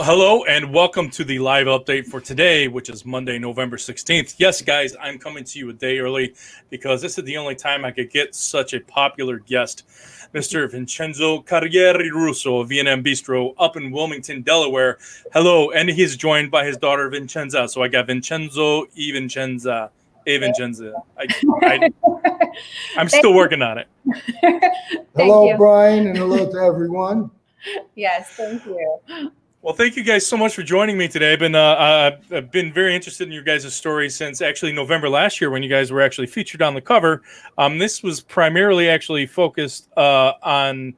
Well, hello and welcome to the live update for today, which is Monday, November 16th. Yes, guys, I'm coming to you a day early because this is the only time I could get such a popular guest, Mr. Vincenzo Carrieri-Russo of V&M Bistro up in Wilmington, Delaware. Hello, and he's joined by his daughter, Vincenza. So I got Vincenzo, Vincenza. Vincenza. I'm still working on it. Hello, Brian, and hello to everyone. Yes, thank you. Well, thank you guys so much for joining me today. I've been very interested in your guys' story since actually November last year when you guys were actually featured on the cover. This was primarily actually focused on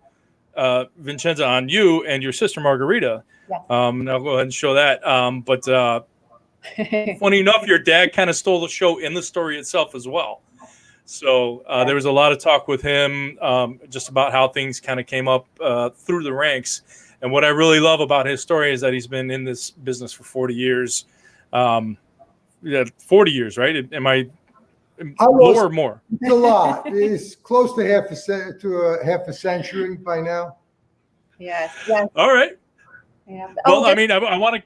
Vincenzo, on you and your sister Margarita. Yes. And I'll go ahead and show that. Funny enough, your dad kind of stole the show in the story itself as well. So there was a lot of talk with him just about how things kind of came up through the ranks. And what I really love about his story is that he's been in this business for 40 years. 40 years, right? Am I lower or more? It's a lot. It's close to half a century by now. Yes. Yes. All right. Yeah. Well, I want to.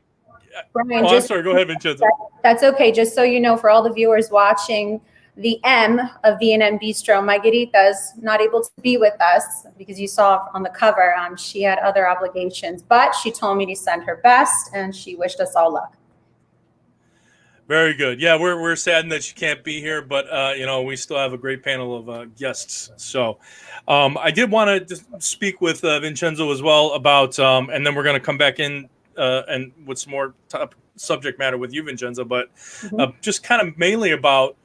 Brian, I'm sorry. Go ahead, Vincenzo. That's okay. Just so you know, for all the viewers watching, the M of V&M Bistro, Margarita's not able to be with us because you saw on the cover, she had other obligations, but she told me to send her best and she wished us all luck. Very good. Yeah, we're saddened that she can't be here, but we still have a great panel of guests. So I did want to speak with Vincenzo as well about, and then we're going to come back in and with some more subject matter with you, Vincenzo, but just kind of mainly about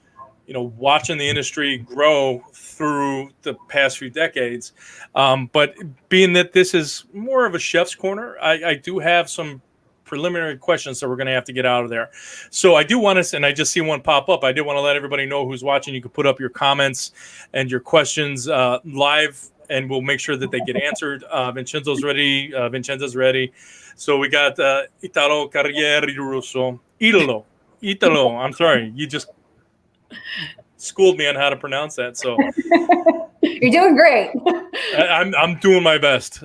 watching the industry grow through the past few decades. But being that this is more of a chef's corner, I do have some preliminary questions that we're going to have to get out of there. So I do want to, and I just see one pop up. I do want to let everybody know who's watching. You can put up your comments and your questions live, and we'll make sure that they get answered. Vincenzo's ready. Vincenzo's ready. So we got Italo Carrieri-Russo. Italo. I'm sorry. You just schooled me on how to pronounce that, so you're doing great. I'm doing my best.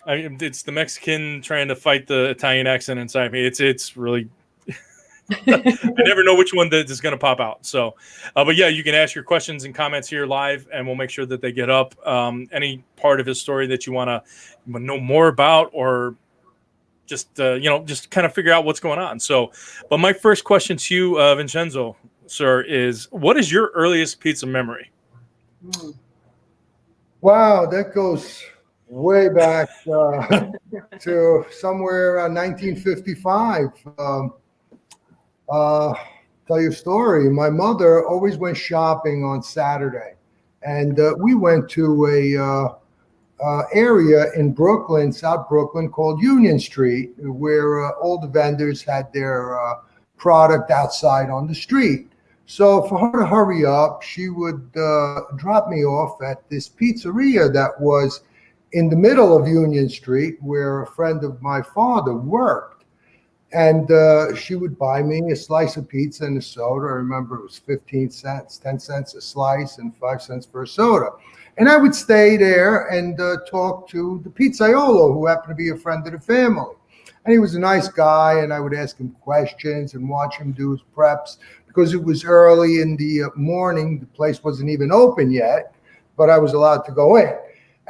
It's the Mexican trying to fight the Italian accent inside me. It's really I never know which one that is going to pop out. So, but yeah, you can ask your questions and comments here live, and we'll make sure that they get up. Any part of his story that you want to know more about, or just just kind of figure out what's going on. So, but my first question to you, Vincenzo, sir, is what is your earliest pizza memory? Wow, that goes way back to somewhere around 1955. Tell you a story. My mother always went shopping on Saturday, and we went to a area in Brooklyn, South Brooklyn, called Union Street, where all the vendors had their product outside on the street. So for her to hurry up, she would drop me off at this pizzeria that was in the middle of Union Street, where a friend of my father worked. And she would buy me a slice of pizza and a soda. I remember it was 15 cents, 10 cents a slice, and 5 cents for a soda. And I would stay there and talk to the pizzaiolo, who happened to be a friend of the family. And he was a nice guy, and I would ask him questions and watch him do his preps. Because it was early in the morning, the place wasn't even open yet, but I was allowed to go in.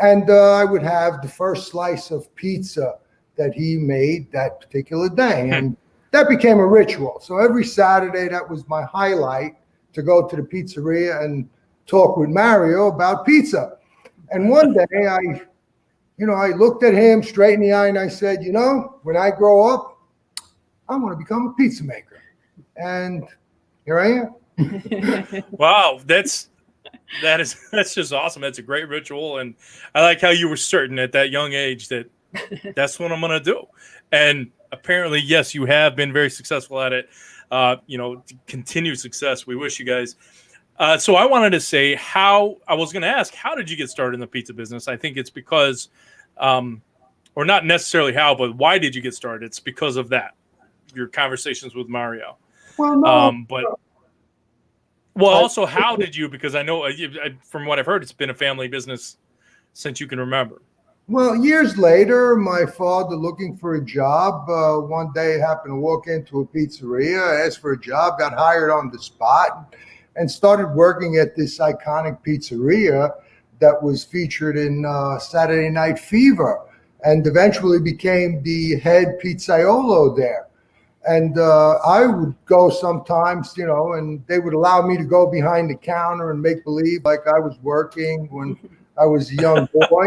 And I would have the first slice of pizza that he made that particular day. And that became a ritual. So every Saturday, that was my highlight, to go to the pizzeria and talk with Mario about pizza. And one day I looked at him straight in the eye and I said, when I grow up, I want to become a pizza maker. And here I am. Wow, that's just awesome. That's a great ritual, and I like how you were certain at that young age that that's what I'm going to do. And apparently, yes, you have been very successful at it. Continued success. We wish you guys. So I wanted to say how did you get started in the pizza business? I think it's because, or not necessarily how, but why did you get started? It's because of that, your conversations with Mario. Well, no. Also, how did you? Because I know from what I've heard, it's been a family business since you can remember. Well, years later, my father, looking for a job, one day happened to walk into a pizzeria, asked for a job, got hired on the spot, and started working at this iconic pizzeria that was featured in Saturday Night Fever, and eventually became the head pizzaiolo there. And I would go sometimes, and they would allow me to go behind the counter and make believe like I was working when I was a young boy.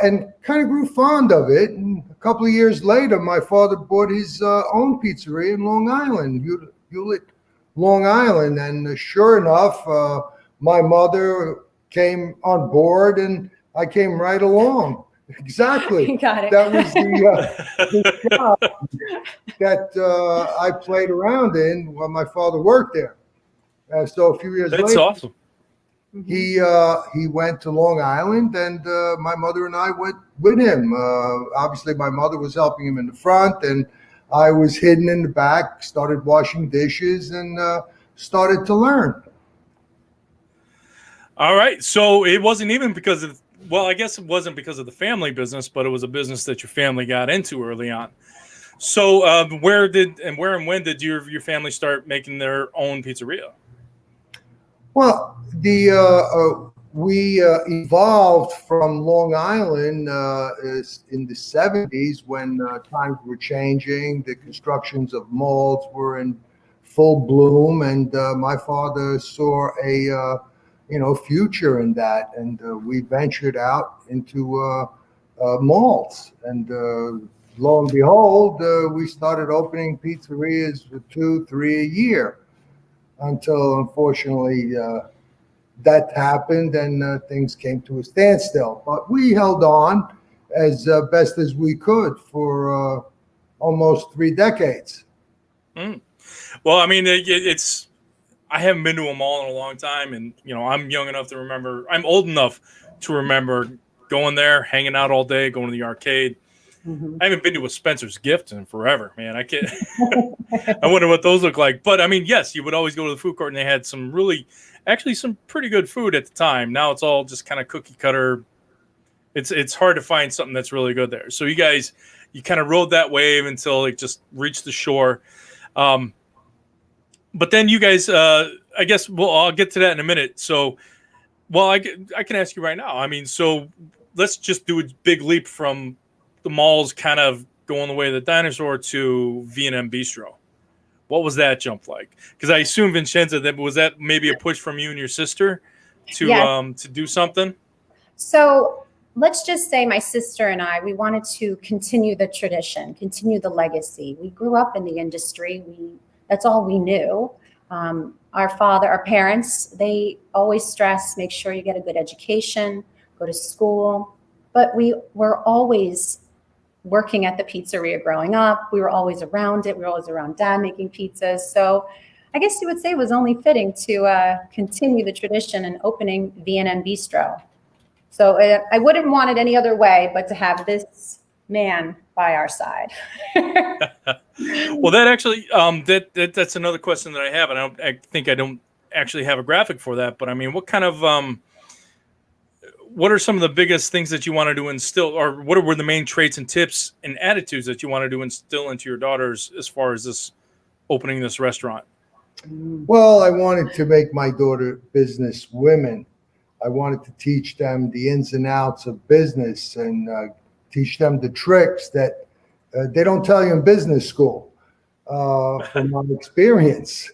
And kind of grew fond of it. And a couple of years later, my father bought his own pizzeria in Long Island, Hewlett, Long Island. And sure enough, my mother came on board and I came right along. Exactly. Got it. That was the job that I played around in while my father worked there. So a few years That's later, awesome. he went to Long Island, and my mother and I went with him. Obviously, my mother was helping him in the front, and I was hidden in the back, started washing dishes, and started to learn. All right. So it wasn't even because of, well, I guess it wasn't because of the family business, but it was a business that your family got into early on. So where and when did your family start making their own pizzeria? Well, we evolved from Long Island in the 70s when times were changing. The constructions of malls were in full bloom, and my father saw a future in that, and we ventured out into malls. And lo and behold, we started opening pizzerias for 2-3 a year, until unfortunately that happened and things came to a standstill. But we held on as best as we could for almost 3 decades. Mm. Well, I mean, it's I haven't been to a mall in a long time, and I'm young enough to remember. I'm old enough to remember going there, hanging out all day, going to the arcade. Mm-hmm. I haven't been to a Spencer's Gift in forever, man. I can't. I wonder what those look like. But I mean, yes, you would always go to the food court, and they had some pretty good food at the time. Now it's all just kind of cookie cutter. It's hard to find something that's really good there. So you kind of rode that wave until it just reached the shore. But then you guys, I guess, well, I'll get to that in a minute. So, well, I can ask you right now. I mean, so let's just do a big leap from the malls kind of going the way of the dinosaur to V&M Bistro. What was that jump like? Because I assume, Vincenzo, was that maybe a push from you and your sister to Yes. To do something? So let's just say my sister and I, we wanted to continue the tradition, continue the legacy. We grew up in the industry. That's all we knew. Our parents, they always stress, make sure you get a good education, go to school. But we were always working at the pizzeria growing up. We were always around it. We were always around Dad making pizzas. So I guess you would say it was only fitting to continue the tradition and opening V&M Bistro. So I wouldn't want it any other way but to have this man by our side. Well, that actually, that's another question that I have, and I think I don't actually have a graphic for that. But I mean, what kind of what are some of the biggest things that you wanted to instill, or what were the main traits and tips and attitudes that you wanted to instill into your daughters as far as opening this restaurant? Well, I wanted to make my daughter business women. I wanted to teach them the ins and outs of business and teach them the tricks that they don't tell you in business school, from my experience.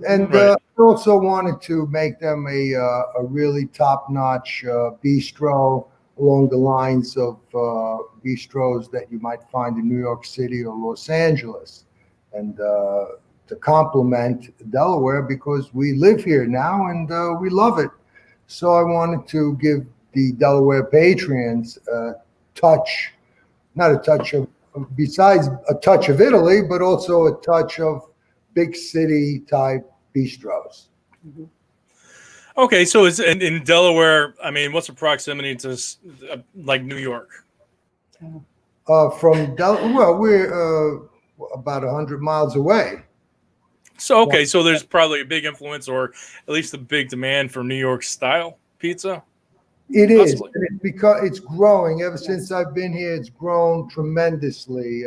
And Right. I also wanted to make them a really top-notch bistro along the lines of bistros that you might find in New York City or Los Angeles, and to complement Delaware, because we live here now and we love it. So I wanted to give the Delaware patrons besides a touch of Italy, but also a touch of big city type bistros. Okay, so is in Delaware, I mean, what's the proximity to like New York? From Delaware, well, we're about 100 miles away. So, okay, so there's probably a big influence, or at least a big demand for New York style pizza. It is. Possibly. because it's growing. Ever since I've been here, it's grown tremendously.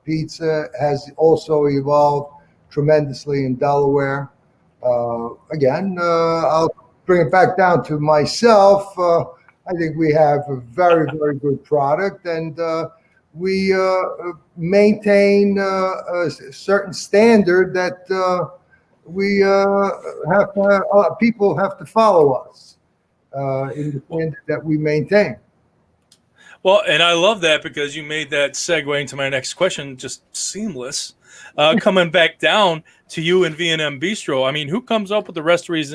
Pizza has also evolved tremendously in Delaware. I'll bring it back down to myself. I think we have a very, very good product, and we maintain a certain standard that we have to, people have to follow us in the standard that we maintain. Well, and I love that because you made that segue into my next question just seamless. Coming back down to you and V&M Bistro, I mean, who comes up with the recipes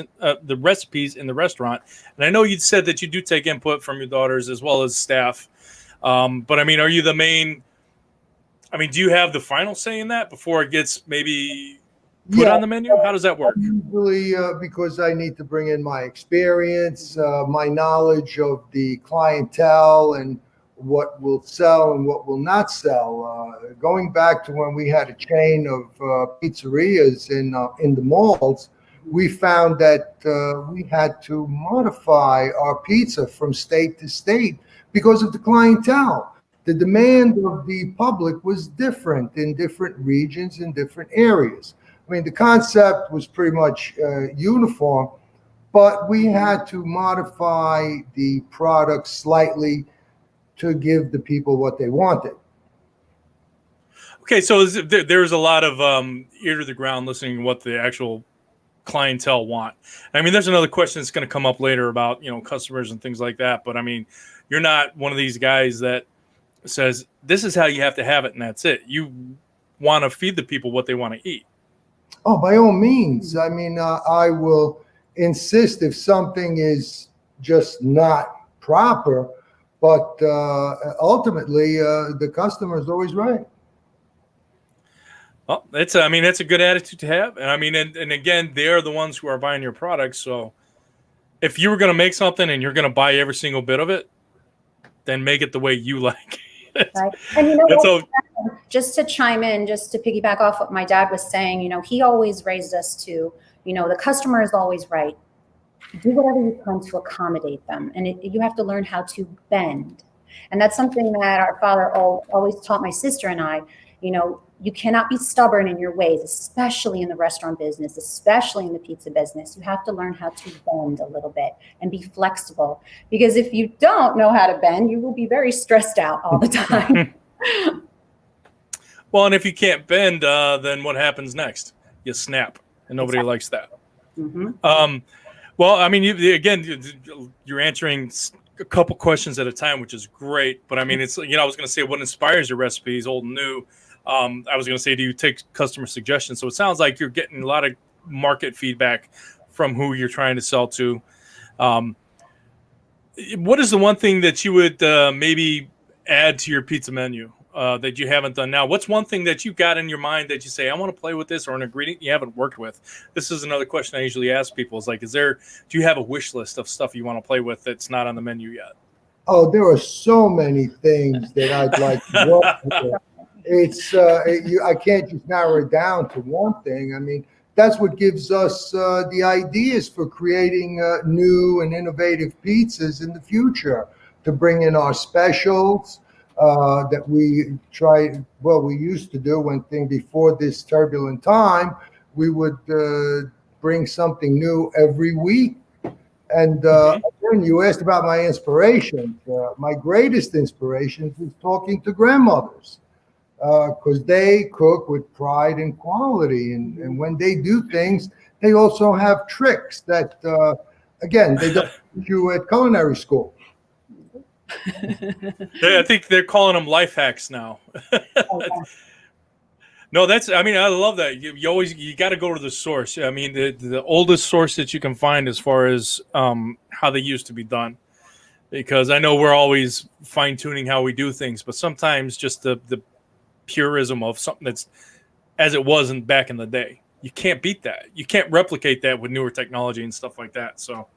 in the restaurant? And I know you said that you do take input from your daughters as well as staff. But I mean, are you the main? I mean, do you have the final say in that before it gets maybe put on the menu? How does that work? Usually, because I need to bring in my experience, my knowledge of the clientele, and what will sell and what will not sell. Going back to when we had a chain of pizzerias in the malls, we found that we had to modify our pizza from state to state because of the clientele. The demand of the public was different in different regions and different areas. I mean, the concept was pretty much uniform, but we had to modify the product slightly to give the people what they wanted. Okay, so there's a lot of ear to the ground listening to what the actual clientele want. I mean, there's another question that's going to come up later about, customers and things like that. But I mean, you're not one of these guys that says, this is how you have to have it and that's it. You want to feed the people what they want to eat. Oh, by all means. I mean, I will insist if something is just not proper, but ultimately, the customer is always right. Well, that's a good attitude to have. And I mean, and again, they're the ones who are buying your products. So if you were going to make something and you're going to buy every single bit of it, then make it the way you like it. Right. And just to chime in, just to piggyback off what my dad was saying, he always raised us to, the customer is always right. Do whatever you can to accommodate them. And you have to learn how to bend. And that's something that our father always taught my sister and I. You cannot be stubborn in your ways, especially in the restaurant business, especially in the pizza business. You have to learn how to bend a little bit and be flexible. Because if you don't know how to bend, you will be very stressed out all the time. Well, and if you can't bend, then what happens next? You snap, and nobody likes that. Mm-hmm. Well, I mean, you're answering a couple questions at a time, which is great. But I mean, it's, I was going to say, what inspires your recipes, old and new? I was going to say, do you take customer suggestions? So it sounds like you're getting a lot of market feedback from who you're trying to sell to. What is the one thing that you would maybe add to your pizza menu that you haven't done now? What's one thing that you got in your mind that you say, I want to play with this, or an ingredient you haven't worked with? This is another question I usually ask people. Is like, do you have a wish list of stuff you want to play with that's not on the menu yet? Oh, there are so many things that I'd like to work with. I can't just narrow it down to one thing. I mean, that's what gives us the ideas for creating new and innovative pizzas in the future, to bring in our specials that we used to do before this turbulent time. We would bring something new every week. And again, you asked about my inspirations. My greatest inspirations is talking to grandmothers. Because they cook with pride and quality. And when they do things, they also have tricks that, again, they don't teach you at culinary school. I think they're calling them life hacks now. No, I love that. You got to go to the source. I mean, the oldest source that you can find as far as how they used to be done. Because I know we're always fine tuning how we do things, but sometimes just the purism of something that's as it was back in the day. You can't beat that. You can't replicate that with newer technology and stuff like that. So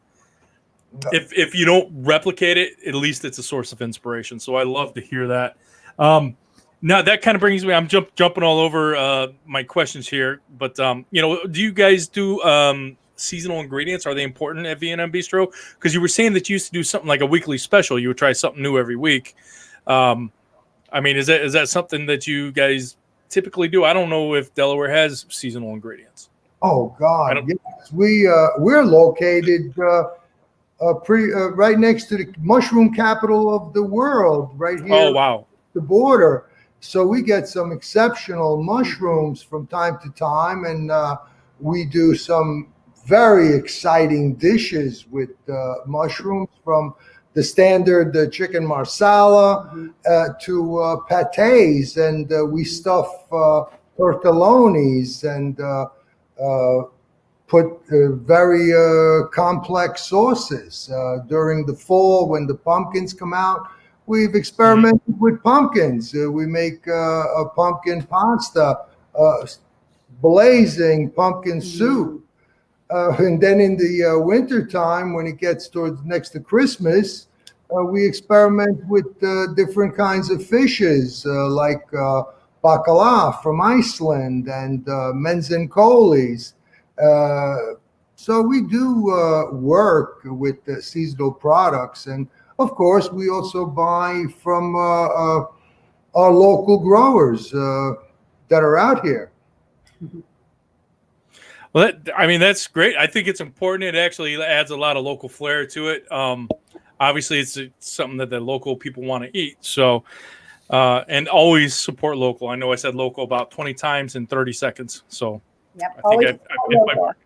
if you don't replicate it, at least it's a source of inspiration. So I love to hear that. Now that kind of brings me, I'm jumping all over my questions here, but do you guys do seasonal ingredients? Are they important at V&M Bistro? Because you were saying that you used to do something like a weekly special. You would try something new every week. I mean, is that something that you guys typically do? I don't know if Delaware has seasonal ingredients. Oh God, yes. We're located right next to the mushroom capital of the world, right here. Oh wow. The border. So we get some exceptional mushrooms from time to time, and we do some very exciting dishes with mushrooms, from the standard chicken marsala to pates, and we stuff tortellonis and put very complex sauces. During the fall, when the pumpkins come out, we've experimented with pumpkins. We make a pumpkin pasta, blazing pumpkin soup. And then in the winter time, when it gets towards next to Christmas, we experiment with different kinds of fishes, like bacala from Iceland and menzenkolis. So we do work with seasonal products, and of course, we also buy from our local growers that are out here. Well, that's great. I think it's important. It actually adds a lot of local flair to it. Obviously, it's something that the local people want to eat. So, and always support local. I know I said local about 20 times in 30 seconds. So, Yep, I think I hit my mark.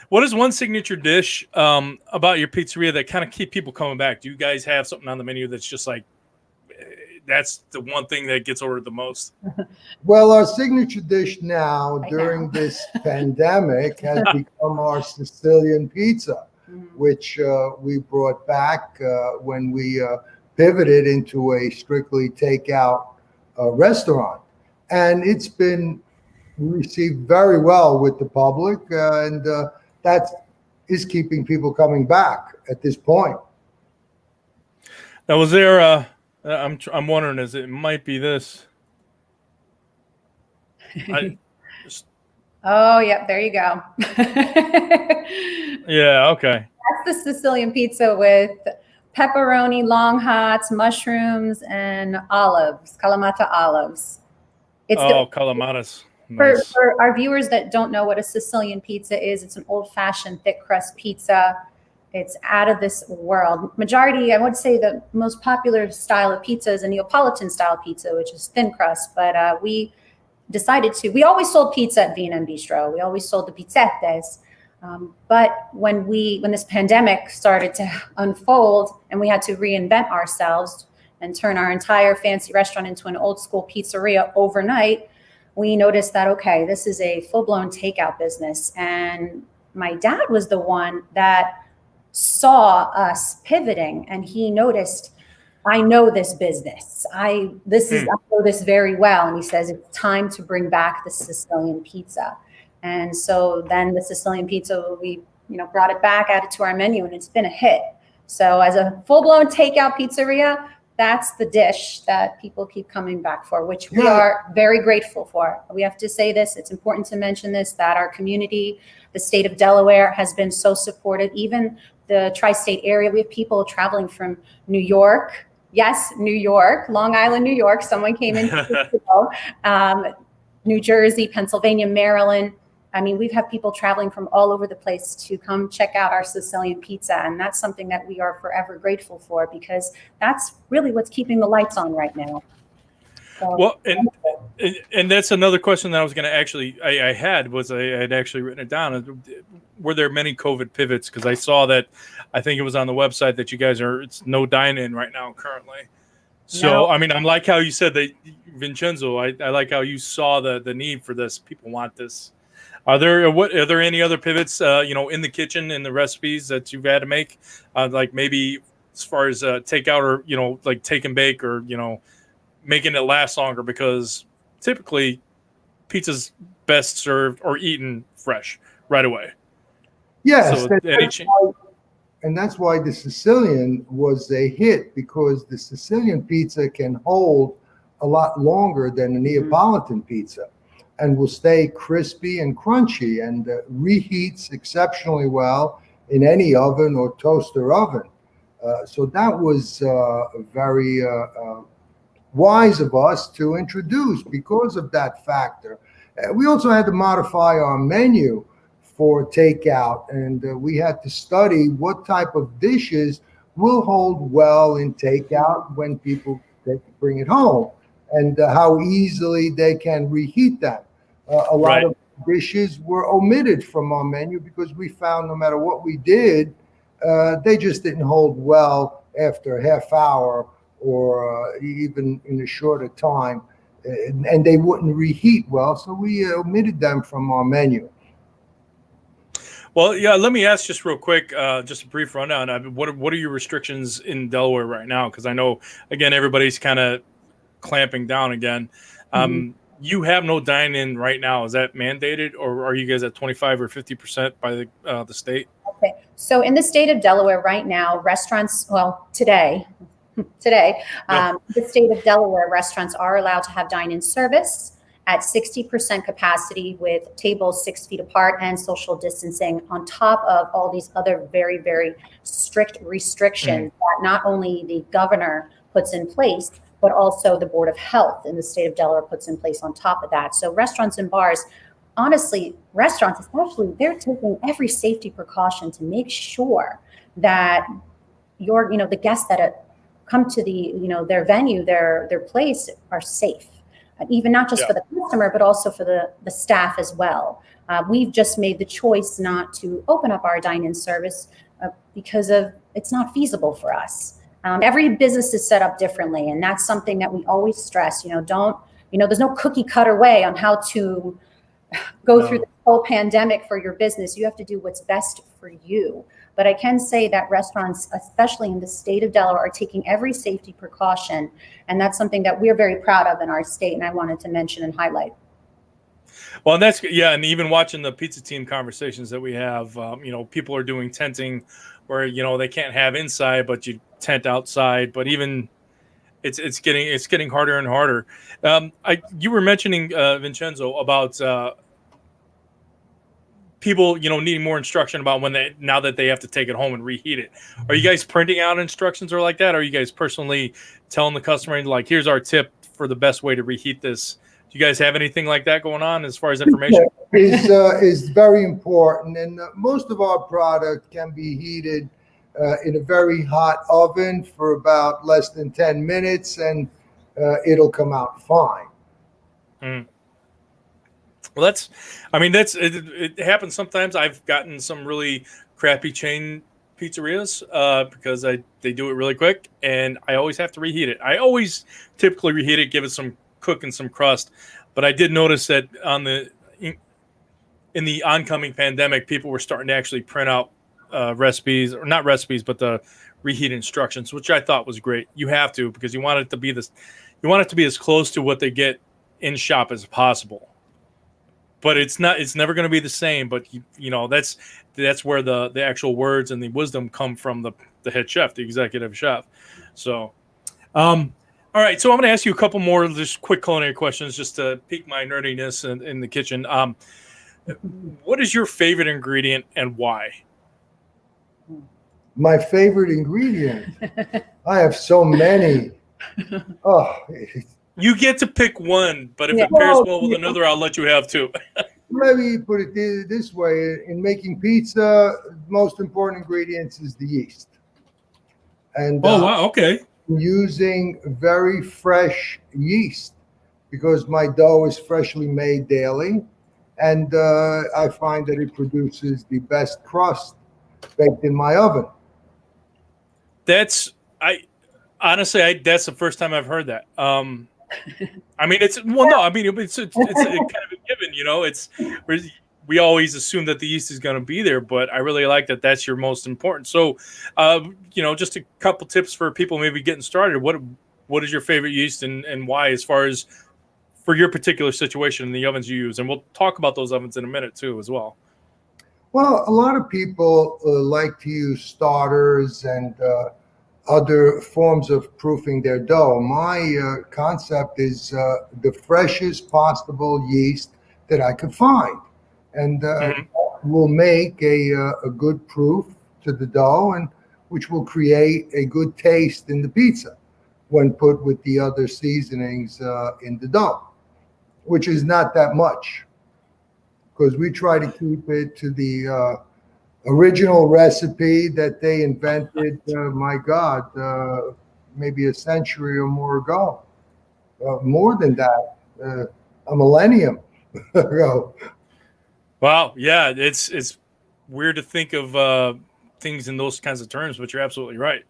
What is one signature dish about your pizzeria that kind of keep people coming back? Do you guys have something on the menu that's just like, that's the one thing that gets ordered the most? Well, our signature dish now during this pandemic has become our Sicilian pizza, which we brought back when we pivoted into a strictly takeout restaurant. And it's been received very well with the public, and that is keeping people coming back at this point. Now, was there I'm wondering, as it might be this. Oh, yep, there you go. Yeah, okay. That's the Sicilian pizza with pepperoni, long hots, mushrooms, and olives, Kalamata olives. It's Kalamatas. Nice. For our viewers that don't know what a Sicilian pizza is, it's an old-fashioned thick crust pizza. It's out of this world. Majority, I would say the most popular style of pizza is a Neapolitan style pizza, which is thin crust. But we always sold pizza at V&M Bistro. We always sold the pizzettes. But when this pandemic started to unfold and we had to reinvent ourselves and turn our entire fancy restaurant into an old school pizzeria overnight, we noticed that, okay, this is a full-blown takeout business. And my dad was the one that saw us pivoting, and he noticed, I know this business. I know this very well. And he says, it's time to bring back the Sicilian pizza. And so then the Sicilian pizza, we brought it back, added to our menu, and it's been a hit. So as a full-blown takeout pizzeria, that's the dish that people keep coming back for, which we are very grateful for. We have to say this, it's important to mention this, that our community, the state of Delaware, has been so supportive. Even the tri-state area, we have people traveling from New York. Yes, New York, Long Island, New York. Someone came in New Jersey, Pennsylvania, Maryland. I mean, we've had people traveling from all over the place to come check out our Sicilian pizza. And that's something that we are forever grateful for, because that's really what's keeping the lights on right now. So, well, and that's another question that I was going to actually, I had actually written it down. Were there many COVID pivots? Because I saw that, I think it was on the website that you guys it's no dine-in right now currently. So, no. I mean, I like how you said that, Vincenzo, I like how you saw the need for this. People want this. Are there any other pivots, in the kitchen, in the recipes that you've had to make? Like maybe as far as takeout, or, like take and bake, or, making it last longer, because typically pizza's best served or eaten fresh right away. Yes. So and that's why the Sicilian was a hit, because the Sicilian pizza can hold a lot longer than the Neapolitan pizza. and will stay crispy and crunchy, and reheats exceptionally well in any oven or toaster oven. So that was very wise of us to introduce because of that factor. We also had to modify our menu for takeout, and we had to study what type of dishes will hold well in takeout when people bring it home, and how easily they can reheat them. A lot of dishes were omitted from our menu because we found no matter what we did, they just didn't hold well after a half hour or even in a shorter time, and they wouldn't reheat well, so we omitted them from our menu. Well, yeah, let me ask just real quick, just a brief rundown. What are your restrictions in Delaware right now? Because I know, again, everybody's kind of clamping down again. You have no dine-in right now. Is that mandated, or are you guys at 25 or 50% by the state? Okay, so in the state of Delaware right now, restaurants, well, today, the state of Delaware restaurants are allowed to have dine-in service at 60% capacity with tables 6 feet apart and social distancing, on top of all these other very, very strict restrictions that not only the governor puts in place, but also the Board of Health in the state of Delaware puts in place on top of that. So restaurants and bars, honestly, restaurants especially, they're taking every safety precaution to make sure that the guests that come to their venue, their place, are safe. Even not just for the customer, but also for the staff as well. We've just made the choice not to open up our dine-in service because it's not feasible for us. Every business is set up differently, and that's something that we always stress. There's no cookie cutter way on how to go through the whole pandemic for your business. You have to do what's best for you. But I can say that restaurants, especially in the state of Delaware, are taking every safety precaution. And that's something that we're very proud of in our state. And I wanted to mention and highlight. Well, and even watching the pizza team conversations that we have, people are doing tenting where, they can't have inside, but you tent outside. But even it's getting harder and harder. You were mentioning, Vincenzo, about people, needing more instruction about now that they have to take it home and reheat it. Are you guys printing out instructions or like that? Or are you guys personally telling the customer, like, here's our tip for the best way to reheat this? Do you guys have anything like that going on as far as information? Is very important, and most of our product can be heated in a very hot oven for about less than 10 minutes, and it'll come out fine. Well, it happens sometimes. I've gotten some really crappy chain pizzerias because they do it really quick, and I always have to reheat it. I always typically reheat it, give it some cook and some crust. But I did notice that in the oncoming pandemic, people were starting to actually print out recipes, or not recipes, but the reheat instructions, which I thought was great. You have to, because you want it to be as close to what they get in shop as possible. But it's never going to be the same. But that's where the actual words and the wisdom come from the head chef, the executive chef. So, all right. So I'm going to ask you a couple more just quick culinary questions, just to pique my nerdiness in the kitchen. What is your favorite ingredient and why? My favorite ingredient? I have so many. Oh. You get to pick one, but if it pairs well with another, I'll let you have two. Let me put it this way. In making pizza, the most important ingredients is the yeast. And wow, okay. Using very fresh yeast, because my dough is freshly made daily, and I find that it produces the best crust baked in my oven. That's the first time I've heard that. It's kind of a given, we always assume that the yeast is going to be there, but I really like that that's your most important. So, just a couple tips for people maybe getting started. What is your favorite yeast and why, as far as for your particular situation and the ovens you use? And we'll talk about those ovens in a minute too, as well. Well, a lot of people like to use starters and other forms of proofing their dough. My concept is the freshest possible yeast that I could find. And will make a good proof to the dough, and which will create a good taste in the pizza when put with the other seasonings in the dough, which is not that much, because we try to keep it to the original recipe that they invented, my God, maybe a century or more ago. More than that, a millennium ago. Wow. Yeah. It's weird to think of things in those kinds of terms, but you're absolutely right.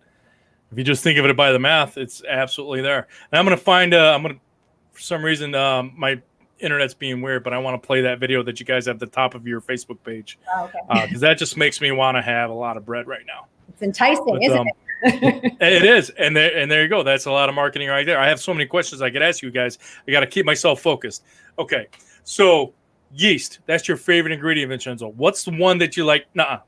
If you just think of it by the math, it's absolutely there. And I'm going to find, for some reason, my internet's being weird, but I want to play that video that you guys have at the top of your Facebook page. Oh, okay. Because that just makes me want to have a lot of bread right now. It's enticing, isn't it? It is. And there you go. That's a lot of marketing right there. I have so many questions I could ask you guys. I got to keep myself focused. Okay. So yeast, that's your favorite ingredient, Vincenzo. What's the one that you like? Nuh-uh.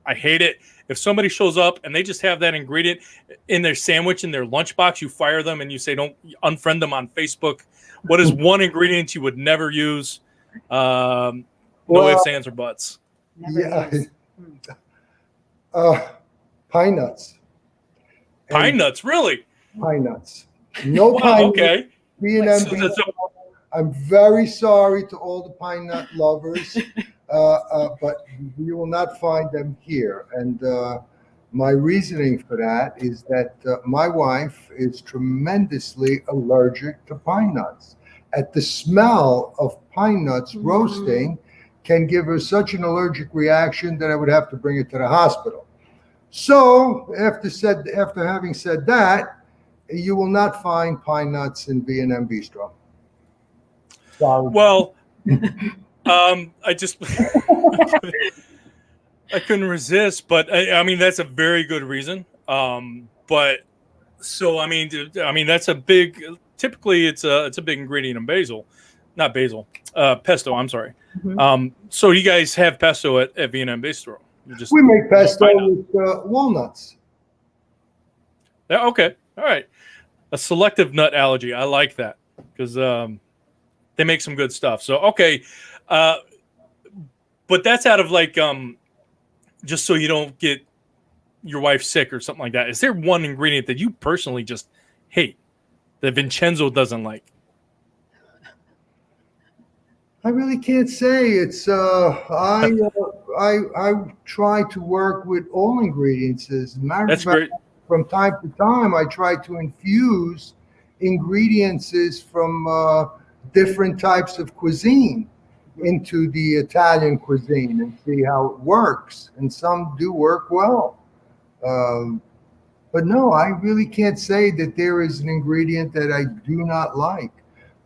I hate it. If somebody shows up and they just have that ingredient in their sandwich, in their lunchbox, you fire them and you say, don't unfriend them on Facebook. What is one ingredient you would never use? No ifs, ands, or buts. Pine nuts. Pine nuts, really? Pine nuts. No Wow, pine okay. nuts. V&M I'm very sorry to all the pine nut lovers, but you will not find them here. And my reasoning for that is that my wife is tremendously allergic to pine nuts. At the smell of pine nuts roasting can give her such an allergic reaction that I would have to bring her to the hospital. So after having said that, you will not find pine nuts in V&M Bistro. Sorry. Well, I just I couldn't resist, but I mean that's a very good reason. But so I mean that's a big. Typically, it's a big ingredient in pesto. I'm sorry. So you guys have pesto at V&M Bistro. We make pesto with walnuts. Yeah, okay. All right. A selective nut allergy. I like that because they make some good stuff. So, okay. But that's out of like, just so you don't get your wife sick or something like that. Is there one ingredient that you personally just hate that Vincenzo doesn't like? I really can't say. It's I try to work with all ingredients. As a matter of fact, from time to time, I try to infuse ingredients from different types of cuisine into the Italian cuisine and see how it works. And some do work well. But no, I really can't say that there is an ingredient that I do not like.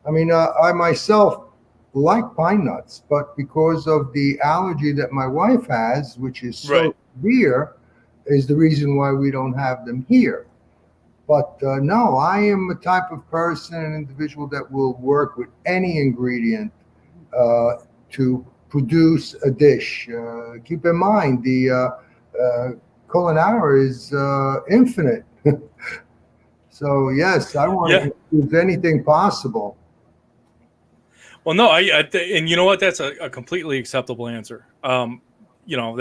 I mean, I myself like pine nuts, but because of the allergy that my wife has, which is so severe, is the reason why we don't have them here. But no, I am a type of person, an individual that will work with any ingredient to produce a dish. Keep in mind, the Culinary is infinite. So yes, I want to use anything possible. Well, no, and you know what? That's a completely acceptable answer. You know,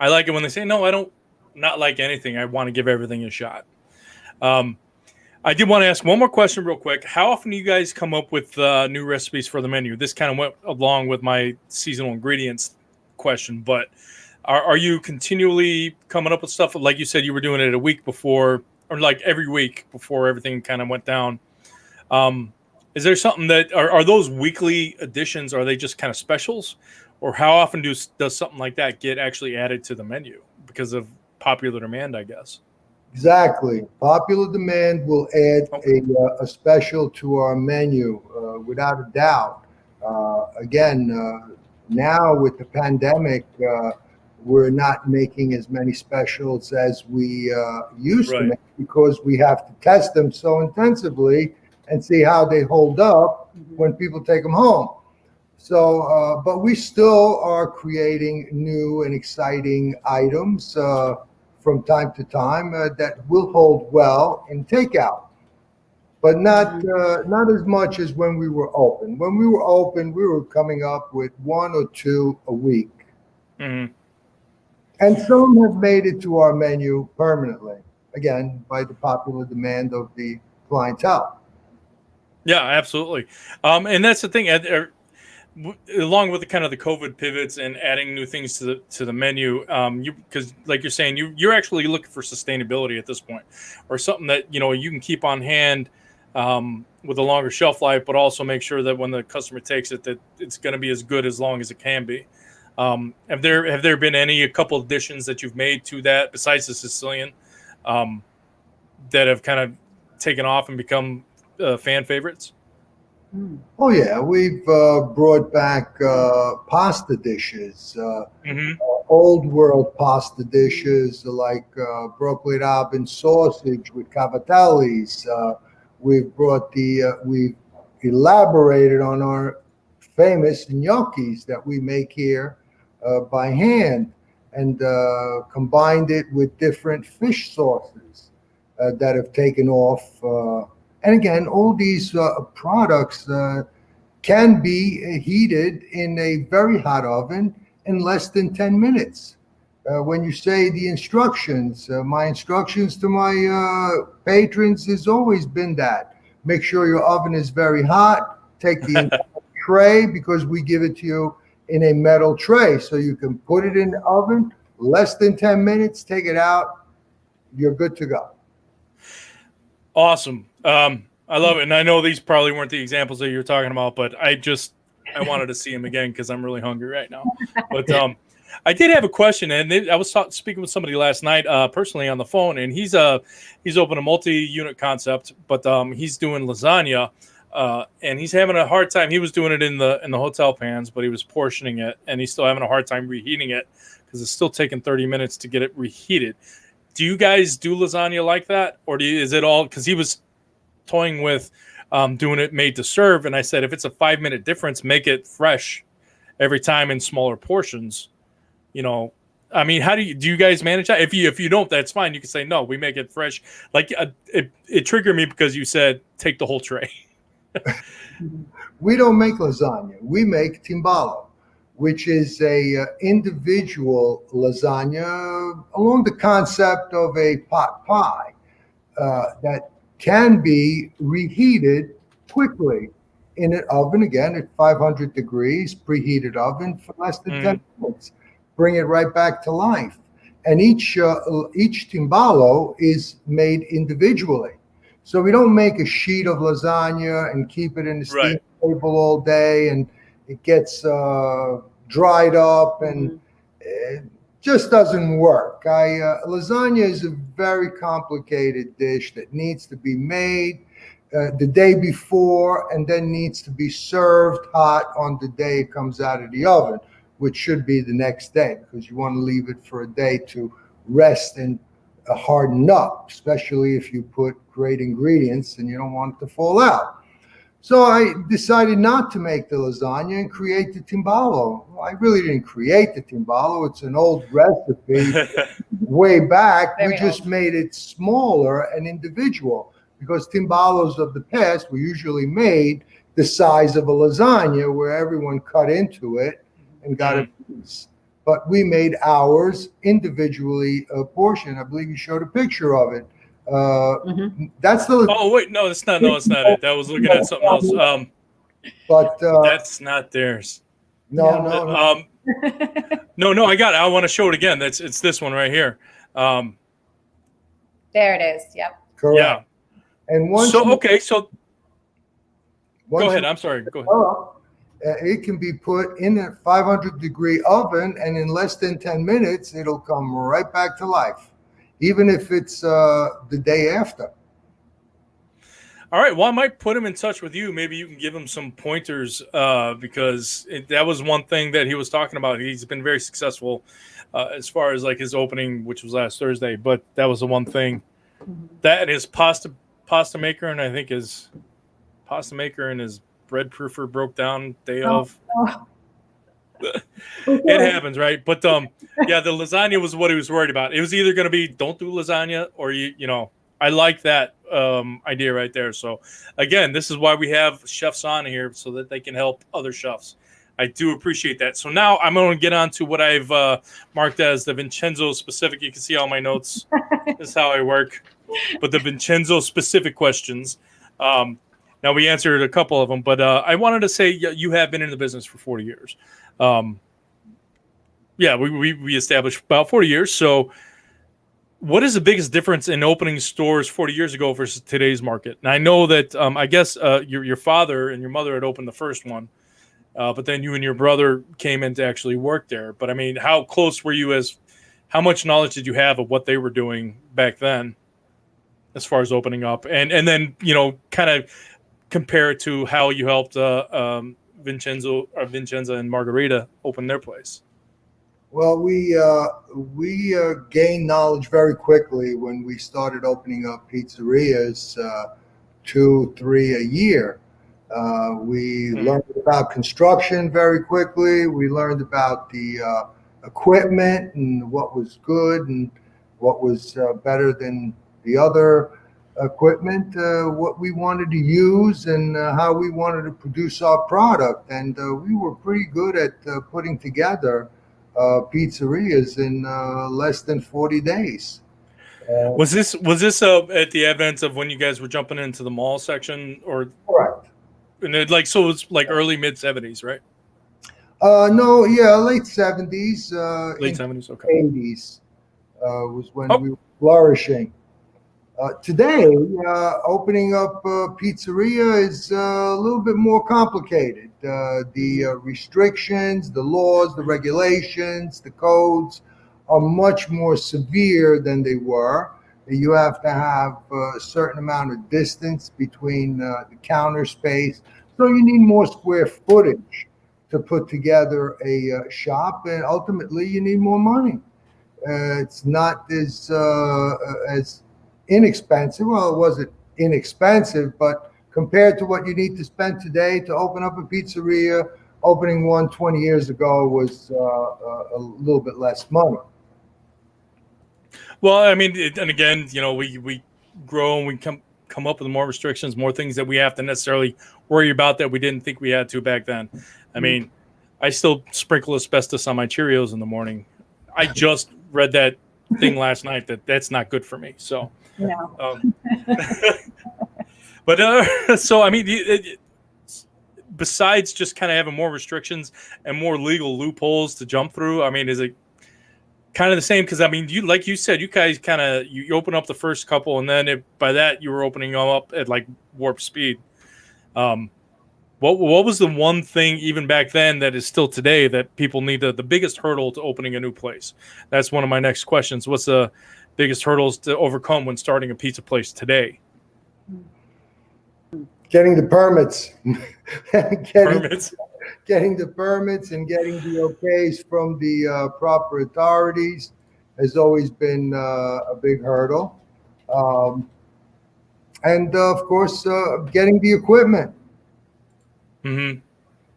I like it when they say, no, I don't not like anything. I want to give everything a shot. I did want to ask one more question real quick. How often do you guys come up with new recipes for the menu? This kind of went along with my seasonal ingredients question, but are you continually coming up with stuff? Like you said, you were doing it a week before, or like every week before everything kind of went down. Is there something that are those weekly additions? Are they just kind of specials, or how often does something like that get actually added to the menu because of popular demand, I guess? Exactly. Popular demand will add a special to our menu, without a doubt. Again, now with the pandemic, we're not making as many specials as we used to make because we have to test them so intensively and see how they hold up when people take them home. So, but we still are creating new and exciting items from time to time that will hold well in takeout. but not as much as when we were open. When we were open, we were coming up with 1 or 2 a week. Mm-hmm. And some have made it to our menu permanently, again, by the popular demand of the clientele. Yeah, absolutely. And that's the thing. Along with the kind of the COVID pivots and adding new things to the menu, because like you're saying, you're actually looking for sustainability at this point, or something that you can keep on hand with a longer shelf life, but also make sure that when the customer takes it, that it's going to be as good as long as it can be. Have there been a couple additions that you've made to that besides the Sicilian that have kind of taken off and become fan favorites? Oh yeah, we've brought back pasta dishes, old world pasta dishes like broccoli rabe sausage with cavatellis. We've elaborated on our famous gnocchis that we make here by hand, and combined it with different fish sauces that have taken off. And again, all these products can be heated in a very hot oven in less than 10 minutes. When you say the instructions, my instructions to my patrons has always been that. Make sure your oven is very hot. Take the tray, because we give it to you in a metal tray. So you can put it in the oven, less than 10 minutes, take it out, you're good to go. Awesome. I love it. And I know these probably weren't the examples that you were talking about, but I wanted to see them again because I'm really hungry right now. But I did have a question, and I was speaking with somebody last night personally on the phone, and he's opened a multi-unit concept, but he's doing lasagna, and he's having a hard time. He was doing it in the hotel pans, but he was portioning it, and he's still having a hard time reheating it because it's still taking 30 minutes to get it reheated. Do you guys do lasagna like that, or is it all? Because he was toying with doing it made to serve, and I said if it's a 5-minute difference, make it fresh every time in smaller portions. I mean, how do you guys manage that? If you don't, that's fine. You can say no, we make it fresh. Like it triggered me because you said take the whole tray. We don't make lasagna. We make Timballo, which is a individual lasagna along the concept of a pot pie that can be reheated quickly in an oven, again at 500 degrees, preheated oven for less than 10 minutes. Bring it right back to life. And each Timballo is made individually. So we don't make a sheet of lasagna and keep it in the steam table all day, and it gets dried up, and it just doesn't work. Lasagna is a very complicated dish that needs to be made the day before, and then needs to be served hot on the day it comes out of the oven, which should be the next day, because you want to leave it for a day to rest and harden up, especially if you put great ingredients and you don't want it to fall out. So I decided not to make the lasagna and create the Timballo. Well, I really didn't create the Timballo. It's an old recipe way back. We just made it smaller and individual, because Timballos of the past were usually made the size of a lasagna, where everyone cut into it and got a piece. But we made ours individually portioned. I believe you showed a picture of it. That's the. Oh wait, no, it's not. No, it's not it. That was looking at something else. But that's not theirs. No. No. I got it. I want to show it again. It's this one right here. There it is. Yep. Correct. Yeah. And once. So go ahead. I'm sorry. Go ahead. It can be put in a 500-degree oven, and in less than 10 minutes, it'll come right back to life, even if it's the day after. All right. Well, I might put him in touch with you. Maybe you can give him some pointers because that was one thing that he was talking about. He's been very successful as far as like his opening, which was last Thursday. But that was the one thing. That and his pasta maker, and I think his pasta maker and his bread proofer broke down day of. It happens, right? But yeah, the lasagna was what he was worried about. It was either going to be don't do lasagna, or you I like that idea right there. So again, this is why we have chefs on here so that they can help other chefs. I do appreciate that. So now I'm going to get on to what I've marked as the Vincenzo specific. You can see all my notes. This is how I work. But the Vincenzo specific questions. Now we answered a couple of them, but I wanted to say you have been in the business for 40 years. Yeah, we established about 40 years. So what is the biggest difference in opening stores 40 years ago versus today's market? And I know that I guess your father and your mother had opened the first one, but then you and your brother came in to actually work there. But I mean, how close were you how much knowledge did you have of what they were doing back then as far as opening up? And then, kind of compare it to how you helped Vincenzo and Margarita open their place. Well, we gained knowledge very quickly when we started opening up pizzerias, 2-3 a year. We learned about construction very quickly. We learned about the equipment and what was good and what was better than the other equipment, what we wanted to use and how we wanted to produce our product. And we were pretty good at putting together pizzerias in less than 40 days. Was this at the advent of when you guys were jumping into the mall section, or correct? And so it's like early mid 70s, right? No, yeah, late 70s. Late 70s, okay. 80s was when we were flourishing. Today, opening up a pizzeria is a little bit more complicated. The restrictions, the laws, the regulations, the codes are much more severe than they were. You have to have a certain amount of distance between the counter space. So you need more square footage to put together a shop, and ultimately you need more money. It's not as inexpensive. Well, it wasn't inexpensive, but compared to what you need to spend today to open up a pizzeria, opening one 20 years ago was a little bit less money. Well, I mean, and again, we grow and we come up with more restrictions, more things that we have to necessarily worry about that we didn't think we had to back then. I mean, I still sprinkle asbestos on my Cheerios in the morning. I just read that thing last night that's not good for me. So, No. But so I mean, besides just kind of having more restrictions and more legal loopholes to jump through, I mean, is it kind of the same? Because I mean, like you said, you guys kind of you open up the first couple, and then by that you were opening them up at like warp speed. What was the one thing even back then that is still today that people need the biggest hurdle to opening a new place? That's one of my next questions. What's the biggest hurdles to overcome when starting a pizza place today? Getting the permits. Permits. Getting the permits and getting the okays from the proper authorities has always been a big hurdle. And of course, getting the equipment. Mm-hmm.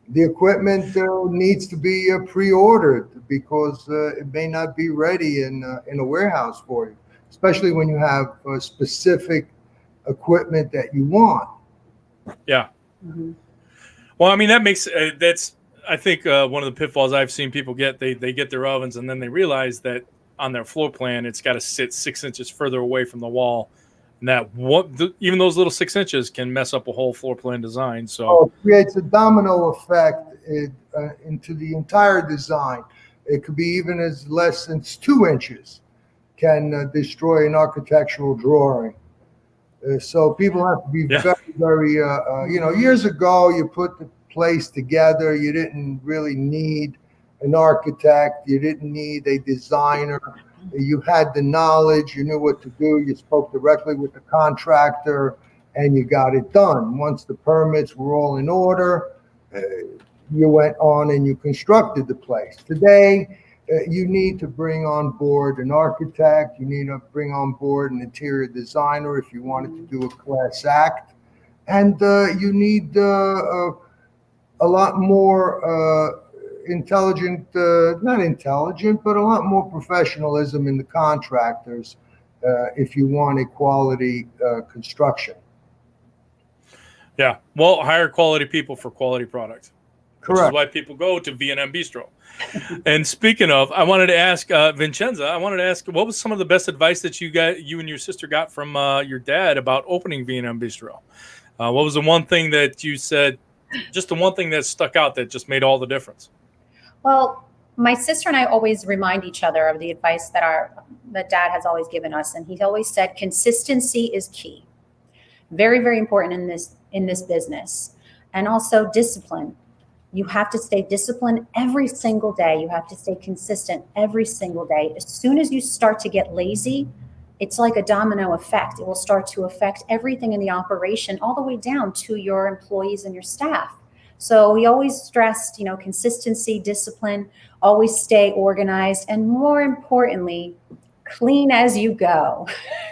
The equipment needs to be pre-ordered because it may not be ready in a warehouse for you, especially when you have specific equipment that you want. Yeah. Mm-hmm. Well, I mean, that makes that's I think one of the pitfalls I've seen people get. They get their ovens and then they realize that on their floor plan it's got to sit 6 inches further away from the wall, and that even those little 6 inches can mess up a whole floor plan design. So it creates a domino effect into the entire design. It could be even as less as 2 inches can destroy an architectural drawing. So people have to be very, years ago, you put the place together. You didn't really need an architect. You didn't need a designer. You had the knowledge. You knew what to do. You spoke directly with the contractor and you got it done. Once the permits were all in order, you went on and you constructed the place. Today, you need to bring on board an architect. You need to bring on board an interior designer if you wanted to do a class act. And you need a lot more not intelligent, but a lot more professionalism in the contractors if you want a quality construction. Yeah. Well, hire quality people for quality product. Which is Correct. why people go to V&M Bistro. And speaking of, I wanted to ask Vincenzo, what was some of the best advice that you and your sister got from your dad about opening V&M Bistro? What was the one thing that you said, just the one thing that stuck out that just made all the difference? Well, my sister and I always remind each other of the advice that dad has always given us. And he's always said, consistency is key. Very, very important in this business. And also discipline. You have to stay disciplined every single day. You have to stay consistent every single day. As soon as you start to get lazy, it's like a domino effect. It will start to affect everything in the operation, all the way down to your employees and your staff. So we always stressed, consistency, discipline, always stay organized, and more importantly, clean as you go.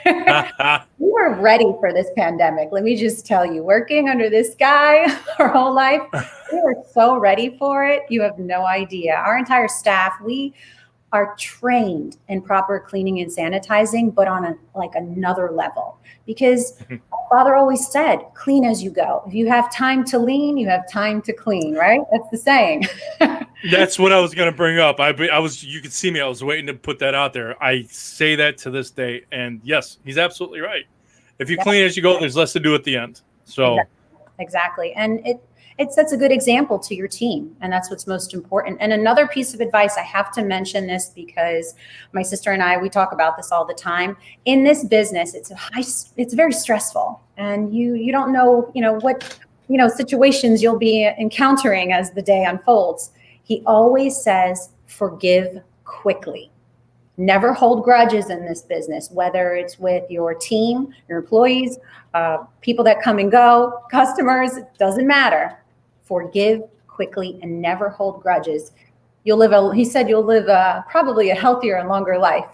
We were ready for this pandemic. Let me just tell you, working under this guy our whole life, we were so ready for it. You have no idea. Our entire staff, we are trained in proper cleaning and sanitizing, but on another level. Because Father always said, clean as you go. If you have time to lean, you have time to clean, right? That's the saying. That's what I was going to bring up. You could see me. I was waiting to put that out there. I say that to this day. And yes, he's absolutely right. If you clean as you go, there's less to do at the end. So exactly. And it sets a good example to your team. And that's what's most important. And another piece of advice, I have to mention this because my sister and I, we talk about this all the time. In this business, it's very stressful. And you don't know, what, situations you'll be encountering as the day unfolds. He always says, forgive quickly. Never hold grudges in this business, whether it's with your team, your employees, people that come and go, customers, it doesn't matter. Forgive quickly and never hold grudges. He said you'll live probably a healthier and longer life.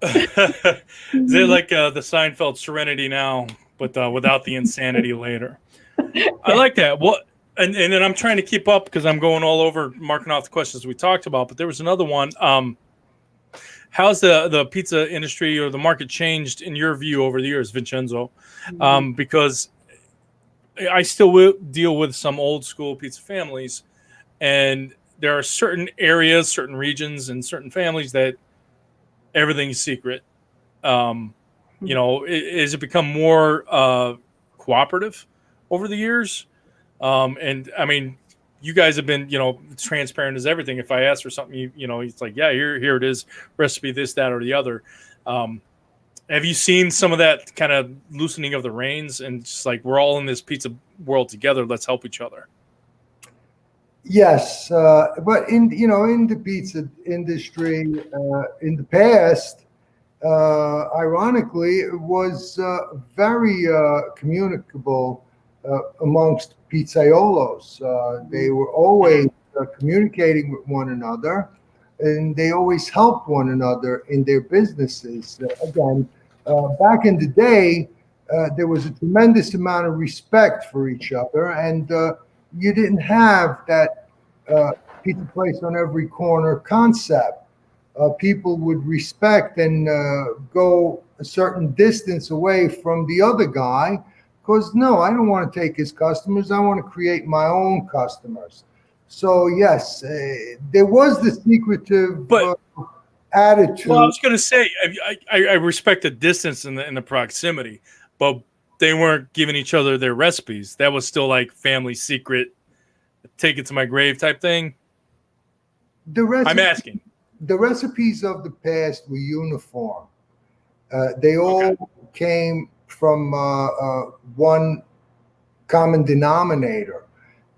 Is it like the Seinfeld Serenity now, but without the insanity later? I like that. What? And then I'm trying to keep up because I'm going all over marking off the questions we talked about. But there was another one. How's the pizza industry or the market changed in your view over the years, Vincenzo? Because I still will deal with some old school pizza families, and there are certain areas, certain regions, and certain families that everything's secret. Has it become more cooperative over the years? And I mean, you guys have been, transparent as everything. If I ask for something, it's like, yeah, here it is, recipe, this, that, or the other. Have you seen some of that kind of loosening of the reins and just like, we're all in this pizza world together, let's help each other? Yes. But in the pizza industry, in the past, ironically, it was very communicable amongst pizzaiolos. They were always communicating with one another, and they always helped one another in their businesses. Again, back in the day, there was a tremendous amount of respect for each other, and you didn't have that pizza place on every corner concept. People would respect and go a certain distance away from the other guy, because no, I don't want to take his customers. I want to create my own customers. So yes, there was the secretive attitude. Well, I was going to say, I respect the distance and the proximity, but they weren't giving each other their recipes. That was still like family secret, take it to my grave type thing. I'm asking. The recipes of the past were uniform. They all came from one common denominator.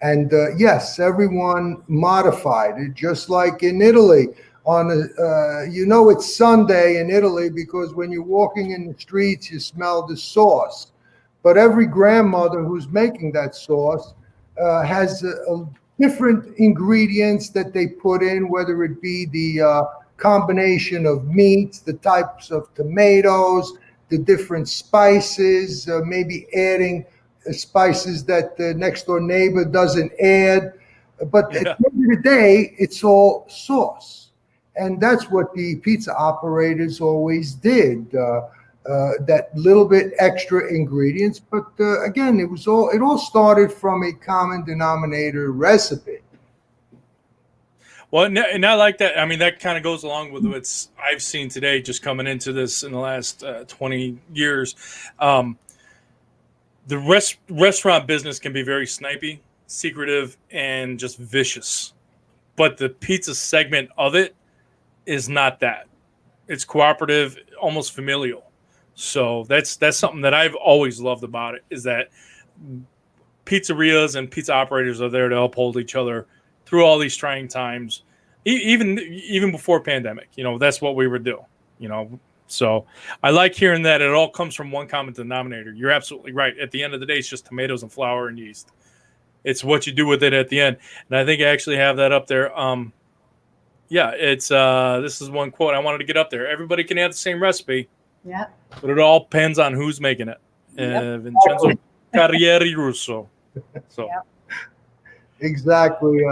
And yes, everyone modified it, just like in Italy. It's Sunday in Italy because when you're walking in the streets, you smell the sauce. But every grandmother who's making that sauce has different ingredients that they put in, whether it be the combination of meats, the types of tomatoes, the different spices, maybe adding spices that the next door neighbor doesn't add. But at the end of the day, it's all sauce. And that's what the pizza operators always did. That little bit extra ingredients, but again, it all started from a common denominator recipe. Well, and I like that. I mean, that kind of goes along with what I've seen today, just coming into this in the last 20 years. The restaurant business can be very snipey, secretive, and just vicious. But the pizza segment of it is not that. It's cooperative, almost familial. So that's something that I've always loved about it, is that pizzerias and pizza operators are there to uphold each other through all these trying times, even before pandemic. That's what we would do. So I like hearing that it all comes from one common denominator. You're absolutely right. At the end of the day, it's just tomatoes and flour and yeast. It's what you do with it at the end. And I think I actually have that up there. It's this is one quote I wanted to get up there. Everybody can have the same recipe. Yeah. But it all depends on who's making it. Vincenzo carrieri-Russo. So. Yep. Exactly.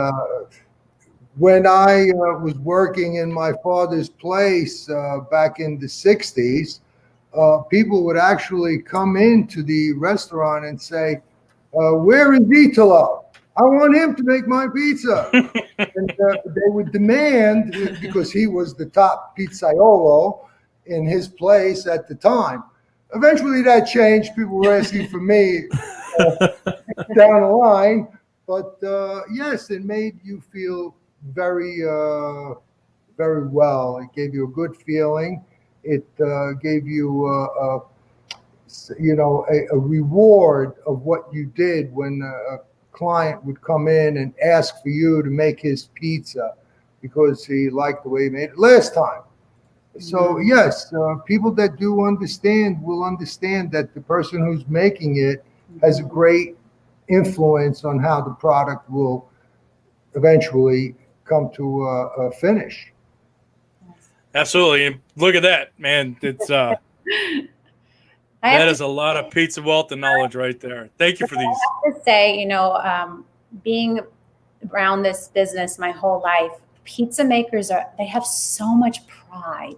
When I was working in my father's place back in the 60s, people would actually come into the restaurant and say, where is Italo? I want him to make my pizza. And they would demand, because he was the top pizzaiolo in his place at the time. Eventually that changed. People were asking for me down the line. But yes, it made you feel very, very well. It gave you a good feeling. It gave you, a reward of what you did when a client would come in and ask for you to make his pizza because he liked the way he made it last time. So yes, people that do understand will understand that the person who's making it has a great influence on how the product will eventually come to a finish. Absolutely. And look at that, man. It's that is a lot of pizza wealth and knowledge right there. Thank you for these. I have to say, being around this business my whole life, pizza makers they have so much pride.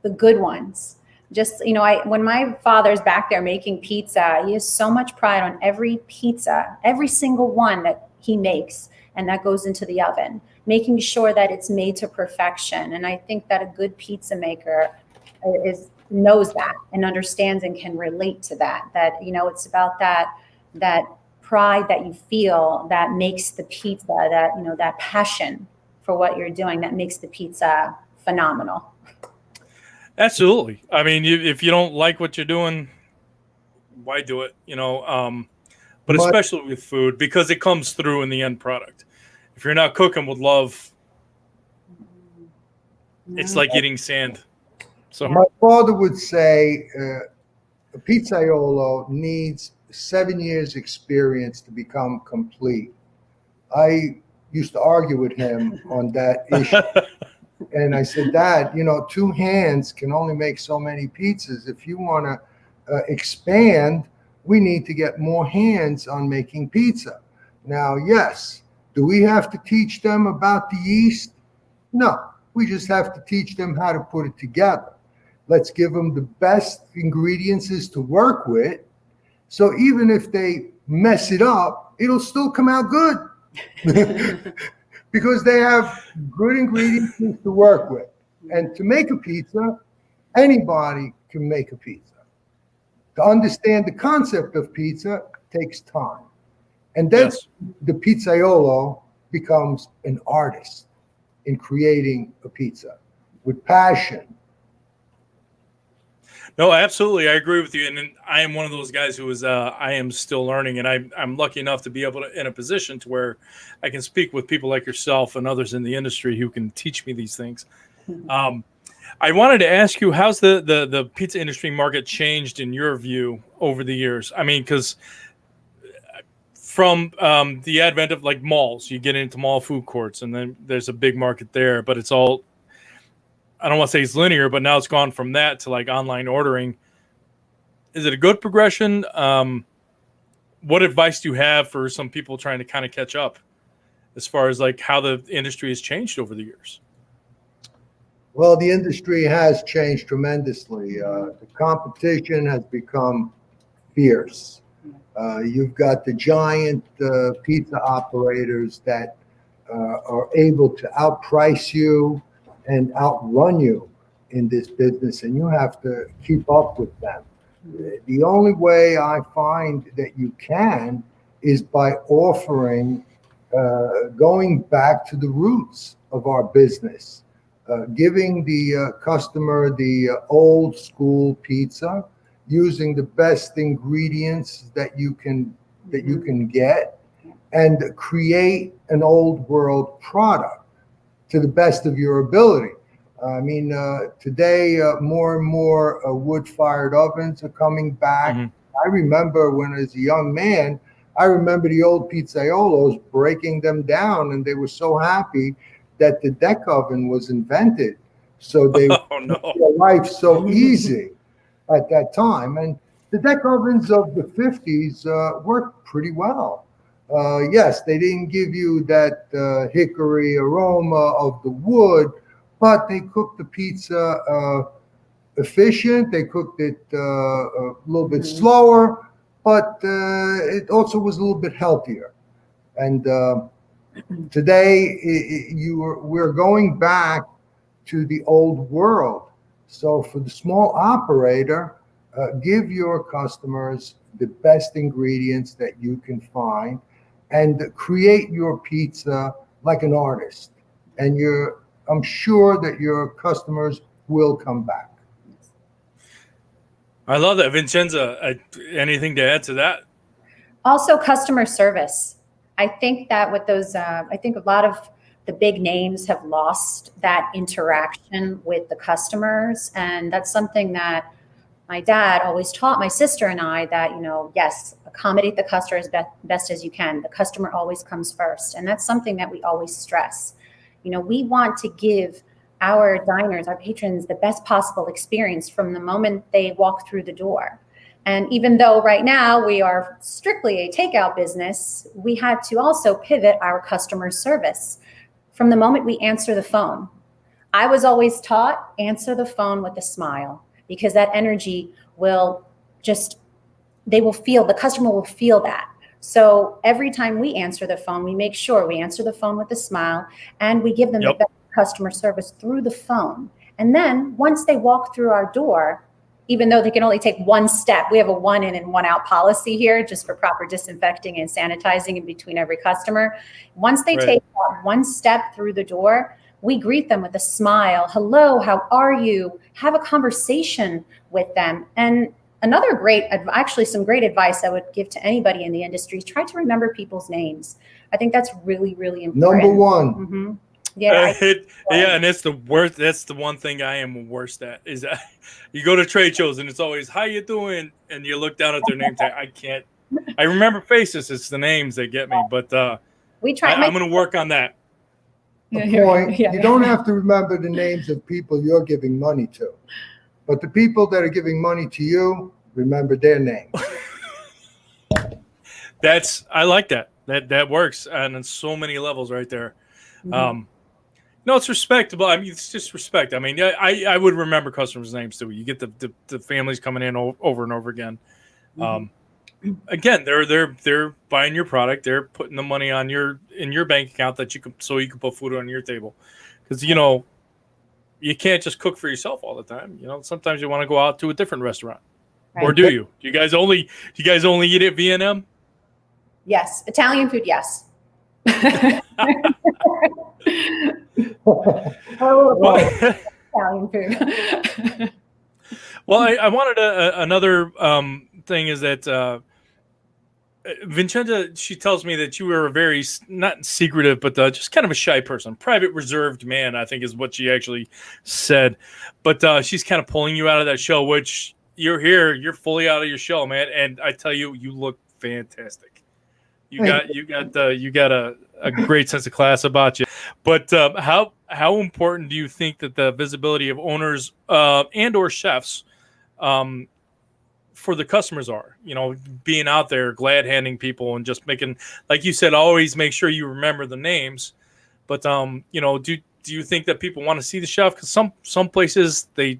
The good ones. Just, when my father's back there making pizza, he has so much pride on every pizza, every single one that he makes and that goes into the oven, making sure that it's made to perfection. And I think that a good pizza maker knows that and understands and can relate to that, it's about that pride that you feel that makes the pizza, that passion for what you're doing, that makes the pizza phenomenal. Absolutely. I mean, if you don't like what you're doing, why do it? But especially with food, because it comes through in the end product. If you're not cooking with love, it's like eating sand. So my father would say a pizzaiolo needs 7 years experience to become complete. I used to argue with him on that issue. And I said, Dad, 2 hands can only make so many pizzas. If you want to expand, we need to get more hands on making pizza. Now, yes, do we have to teach them about the yeast? No, we just have to teach them how to put it together. Let's give them the best ingredients to work with. So even if they mess it up, it'll still come out good. Because they have good ingredients to work with. And to make a pizza, anybody can make a pizza. To understand the concept of pizza takes time. And then the pizzaiolo becomes an artist in creating a pizza with passion. No, absolutely. I agree with you. And I am one of those guys who I am still learning. And I'm lucky enough to be able to, in a position to where I can speak with people like yourself and others in the industry who can teach me these things. I wanted to ask you, how's the pizza industry market changed in your view over the years? I mean, because from the advent of like malls, you get into mall food courts and then there's a big market there, but it's all, I don't want to say it's linear, but now it's gone from that to like online ordering. Is it a good progression? What advice do you have for some people trying to kind of catch up as far as like how the industry has changed over the years? Well, the industry has changed tremendously. The competition has become fierce. You've got the giant pizza operators that are able to outprice you and outrun you in this business, and you have to keep up with them. The only way I find that you can is by offering, going back to the roots of our business, giving the customer the old school pizza, using the best ingredients that you can get, and create an old world product to the best of your ability. I mean, today more and more wood-fired ovens are coming back. I remember when I was a young man, I remember the old pizzaiolos breaking them down, and they were so happy that the deck oven was invented. So they made their life so easy at that time. And the deck ovens of the 50s worked pretty well. Yes, they didn't give you that hickory aroma of the wood, but they cooked the pizza efficient. They cooked it a little bit slower, but it also was a little bit healthier. And today, we're going back to the old world. So for the small operator, give your customers the best ingredients that you can find and create your pizza like an artist. And I'm sure that your customers will come back. I love that. Vincenzo, anything to add to that? Also, customer service. I think that with those, I think a lot of the big names have lost that interaction with the customers. And that's something that my dad always taught my sister and I, that, you know, yes, accommodate the customer as best as you can. The customer always comes first. And that's something that we always stress. You know, we want to give our diners, our patrons, the best possible experience from the moment they walk through the door. And even though right now we are strictly a takeout business, we had to also pivot our customer service from the moment we answer the phone. I was always taught, answer the phone with a smile, because that energy will just, the customer will feel that. So every time we answer the phone, we make sure we answer the phone with a smile, and we give them the best customer service through the phone. And then once they walk through our door, even though they can only take one step, we have a 1 in and 1 out policy here, just for proper disinfecting and sanitizing in between every customer. Once they take that one step through the door, we greet them with a smile. Hello, how are you? Have a conversation with them. And another some great advice I would give to anybody in the industry is try to remember people's names. I think that's really, really important. Number one. Mm-hmm. Yeah, and it's the worst. That's the one thing I am worst at, is that you go to trade shows and it's always, how you doing? And you look down at their name tag. I remember faces. It's the names that get me, but I'm going to work on that. Point. You don't have to remember the names of people you're giving money to, but the people that are giving money to you, remember their names. I like that. That works on so many levels right there. Mm-hmm. No, it's respectable. I mean, it's just respect. I mean, I would remember customers' names too. You get the families coming in over and over again. Again, they're buying your product. They're putting the money in your bank account so you can put food on your table. Because you can't just cook for yourself all the time. Sometimes you want to go out to a different restaurant, or do you? Do you guys only eat at V&M? Yes, Italian food. Yes. Italian food. Well, I wanted another thing is that Vincenzo, she tells me that you were a very, not secretive, but just kind of a shy person, private, reserved man, I think is what she actually said. But she's kind of pulling you out of that show, which you're here, you're fully out of your shell, man. And I tell you, you look fantastic. You got a great sense of class about you. But how important do you think that the visibility of owners and or chefs for the customers are? Being out there, glad handing people, and just making, like you said, always make sure you remember the names. But do do you think that people want to see the chef? Because some places the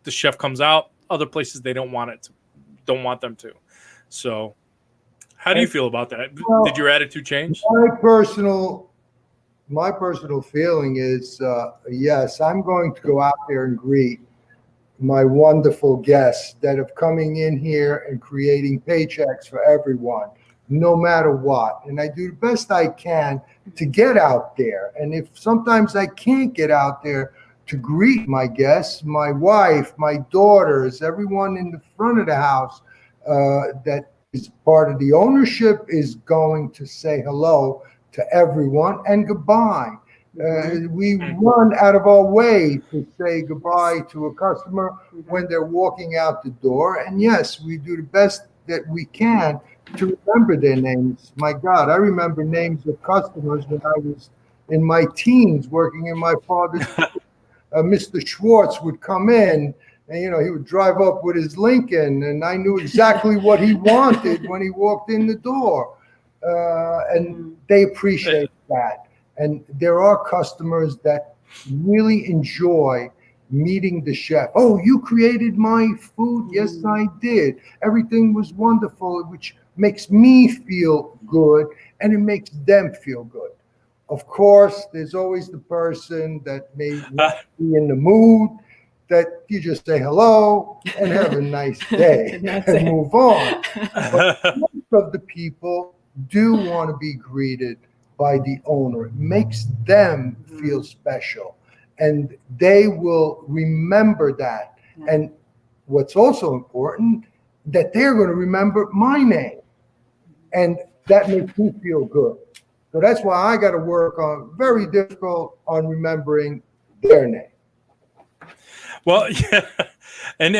chef comes out, other places they don't want them to. So how do you feel about that? Well, did your attitude change? My personal feeling is, yes, I'm going to go out there and greet my wonderful guests that are coming in here and creating paychecks for everyone, no matter what. And I do the best I can to get out there. And if sometimes I can't get out there to greet my guests, my wife, my daughters, everyone in the front of the house that is part of the ownership is going to say hello to everyone and goodbye. We run out of our way to say goodbye to a customer when they're walking out the door. And yes, we do the best that we can to remember their names. My God, I remember names of customers when I was in my teens working in my father's Mr. Schwartz would come in and, you know, he would drive up with his Lincoln and I knew exactly what he wanted when he walked in the door. And they appreciate that. And there are customers that really enjoy meeting the chef. Oh, you created my food? Yes, I did. Everything was wonderful, which makes me feel good and it makes them feel good. Of course, there's always the person that may not be in the mood, that you just say hello and have a nice day and move on. But most of the people do want to be greeted by the owner. It makes them feel special and they will remember that. And what's also important, that they're going to remember my name and that makes me feel good. So that's why I got to work on very difficult on remembering their name. Well, yeah, and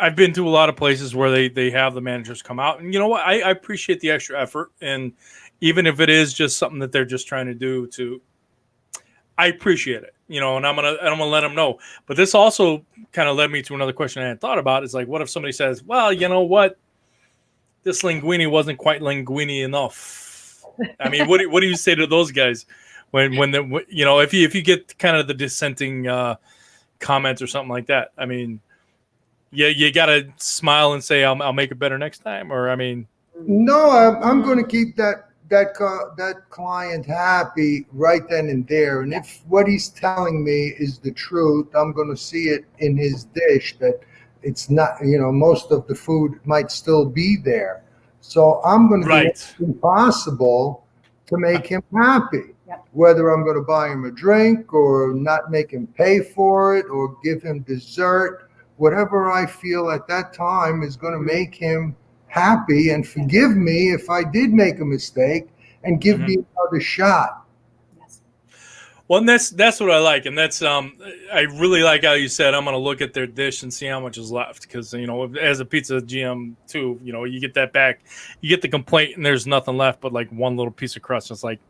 I've been to a lot of places where they have the managers come out, and you know what? I appreciate the extra effort, and even if it is just something that they're just trying to do, I appreciate it, you know, and I'm gonna let them know. But this also kind of led me to another question I hadn't thought about. Is like, what if somebody says, well, you know what, this linguine wasn't quite linguine enough? I mean, what do you say to those guys when you know, if you get kind of the dissenting comments or something like that? I mean, yeah, you gotta smile and say I'll make it better next time, or I mean, no, I'm going to keep that client happy right then and there. And if what he's telling me is the truth, I'm going to see it in his dish that it's not, you know, most of the food might still be there. So I'm going to do everything possible to make him happy. Whether I'm going to buy him a drink or not make him pay for it or give him dessert, whatever I feel at that time is going to make him happy and forgive me if I did make a mistake and give me another shot. Well, and that's what I like, and that's I really like how you said I'm going to look at their dish and see how much is left, because you know, as a pizza GM too, you know, you get that back, you get the complaint and there's nothing left but like one little piece of crust. It's like,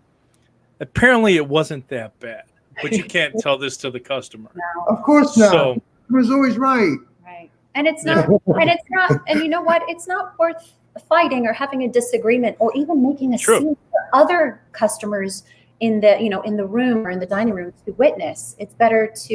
apparently it wasn't that bad, but you can't tell this to the customer. No. Of course not. So, it was always right. Right. And it's not, and you know what? It's not worth fighting or having a disagreement or even making a scene for other customers in the, you know, in the room or in the dining room to witness. It's better to,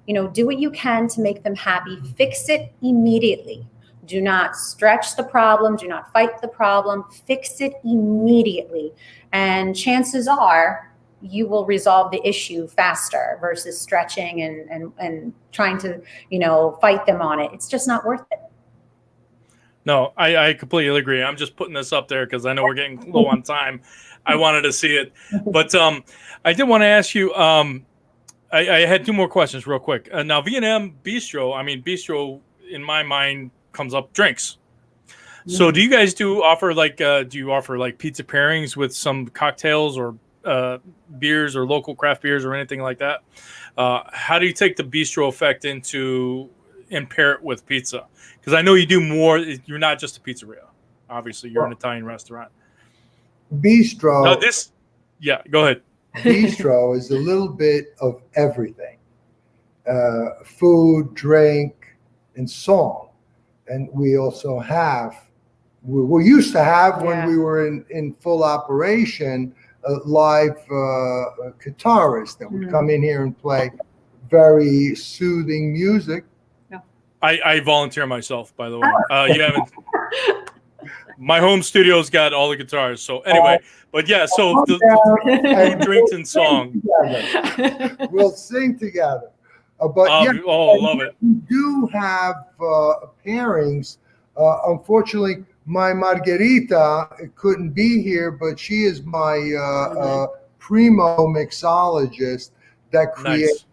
you know, do what you can to make them happy. Fix it immediately. Do not stretch the problem. Do not fight the problem. Fix it immediately. And chances are you will resolve the issue faster versus stretching and trying to, you know, fight them on it. It's just not worth it. No, I completely agree. I'm just putting this up there because I know we're getting low on time. I wanted to see it. But I did want to ask you, I had two more questions real quick. Now, V&M Bistro, I mean, bistro in my mind comes up drinks. So do you guys offer like pizza pairings with some cocktails or beers or local craft beers or anything like that? How do you take the bistro effect and pair it with pizza? Because I know you do more. You're not just a pizzeria. Obviously, you're an Italian restaurant. Bistro. No, yeah, go ahead. Bistro is a little bit of everything. Food, drink, and song. And we also have, we used to have when we were in full operation, live guitarist that would come in here and play very soothing music. I volunteer myself, by the way. You haven't. My home studio's got all the guitars. So anyway, but yeah. So the food, drinks, and song. We'll sing together. But yeah, love it. We do have pairings. Unfortunately, my Margherita couldn't be here, but she is my primo mixologist that creates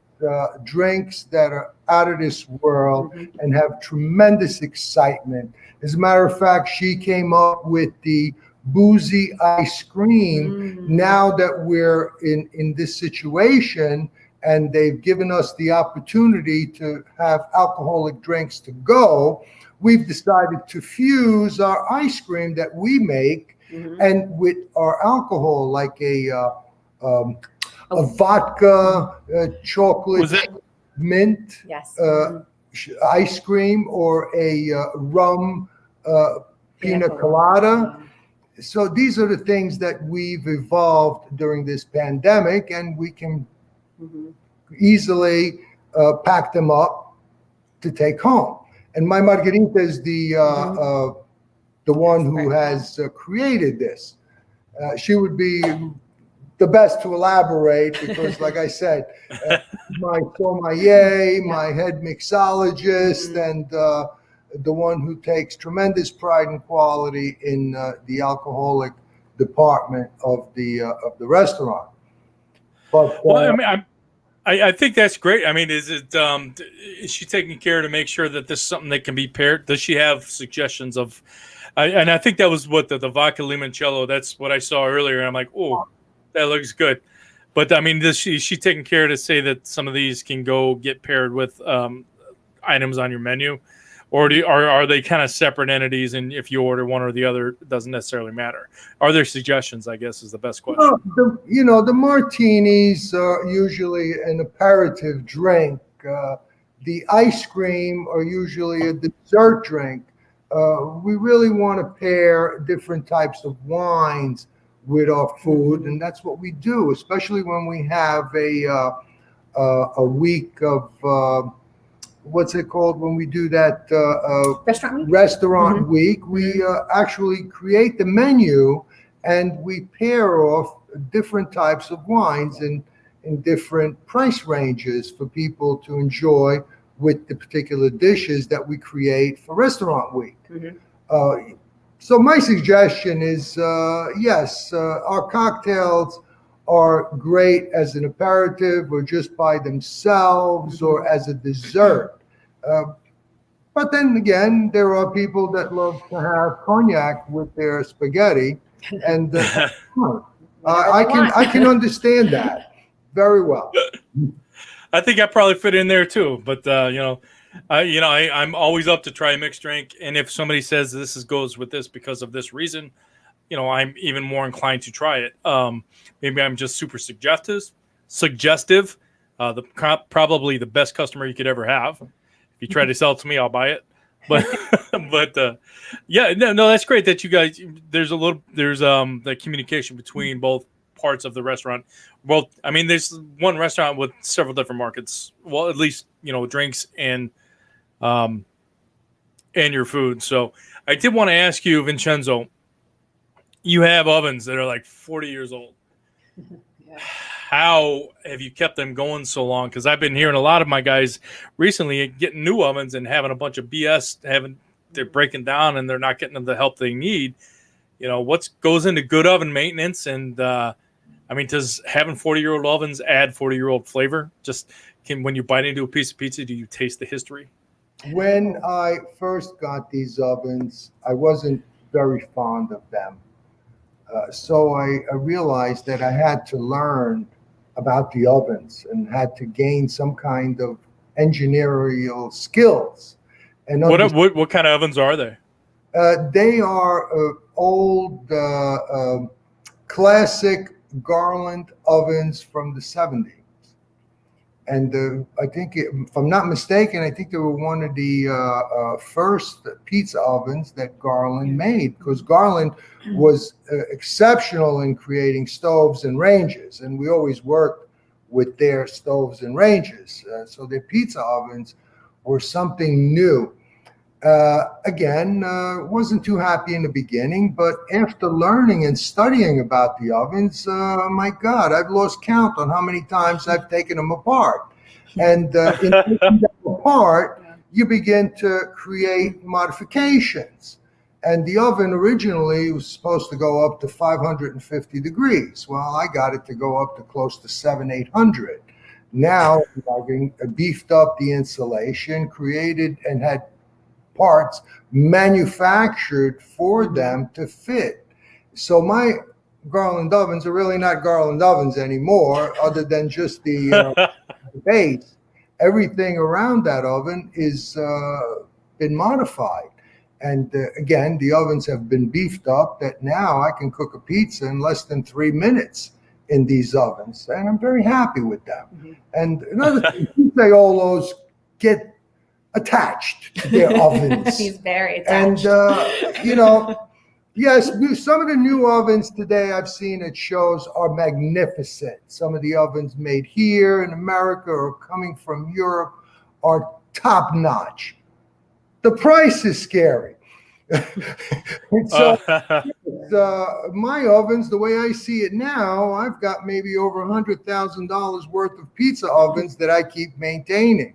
drinks that are out of this world and have tremendous excitement. As a matter of fact, she came up with the boozy ice cream. Now that we're in this situation and they've given us the opportunity to have alcoholic drinks to go, we've decided to fuse our ice cream that we make and with our alcohol, like a vodka, chocolate, mint ice cream, or a rum pina colada. So these are the things that we've evolved during this pandemic, and we can easily pack them up to take home. And my Margherita is the one who has created this. She would be the best to elaborate because, like I said, my sommelier, my head mixologist, and the one who takes tremendous pride and quality in the alcoholic department of the restaurant. But well, I mean, I think that's great. I mean, is she taking care to make sure that this is something that can be paired? Does she have suggestions of? And I think that was what the vodka limoncello. That's what I saw earlier, and I'm like, oh, that looks good. But I mean, is she taking care to say that some of these can go get paired with items on your menu, or are they kind of separate entities? And if you order one or the other, it doesn't necessarily matter. Are there suggestions? I guess is the best question. Well, the martinis are usually an aperitif drink. The ice cream are usually a dessert drink. We really want to pair different types of wines with our food, and that's what we do, especially when we have a week of what's it called when we do that restaurant week. We actually create the menu and we pair off different types of wines in different price ranges for people to enjoy with the particular dishes that we create for restaurant week. So my suggestion is, yes, our cocktails are great as an aperitif or just by themselves or as a dessert. But then again, there are people that love to have cognac with their spaghetti, and I can understand that very well. I think I probably fit in there too, but I'm always up to try a mixed drink, and if somebody says this goes with this because of this reason, I'm even more inclined to try it. Maybe I'm just super suggestive. Probably the best customer you could ever have. If you try to sell it to me, I'll buy it. But no, that's great that you guys. There's the communication between both parts of the restaurant. Well, I mean, there's one restaurant with several different markets. Well, at least drinks and your food. So I did want to ask you, Vincenzo. You have ovens that are like 40 years old. Yeah. How have you kept them going so long? Because I've been hearing a lot of my guys recently getting new ovens and having a bunch of BS. They're breaking down and they're not getting the help they need. What goes into good oven maintenance? And does having 40-year-old ovens add 40-year-old flavor? When you bite into a piece of pizza, do you taste the history? When I first got these ovens, I wasn't very fond of them. So I realized that I had to learn about the ovens and had to gain some kind of engineering skills. And what kind of ovens are they? They are old, classic Garland ovens from the 70s. And I think, if I'm not mistaken, I think they were one of the first pizza ovens that Garland made, because Garland was exceptional in creating stoves and ranges, and we always worked with their stoves and ranges. So their pizza ovens were something new. Again, wasn't too happy in the beginning, but after learning and studying about the ovens, my God, I've lost count on how many times I've taken them apart. And in taking them apart, you begin to create modifications. And the oven originally was supposed to go up to 550 degrees. Well, I got it to go up to close to 800. Now, I've beefed up the insulation, created and had parts manufactured for them to fit. So my Garland ovens are really not Garland ovens anymore, other than just the base. Everything around that oven is been modified. And again, the ovens have been beefed up that now I can cook a pizza in less than 3 minutes in these ovens. And I'm very happy with them. Mm-hmm. And another thing, pizzaiolos get attached to their ovens. He's very attached. And, you know, yes, some of the new ovens today I've seen at shows are magnificent. Some of the ovens made here in America or coming from Europe are top notch. The price is scary. So my ovens, the way I see it now, I've got maybe over $100,000 worth of pizza ovens that I keep maintaining.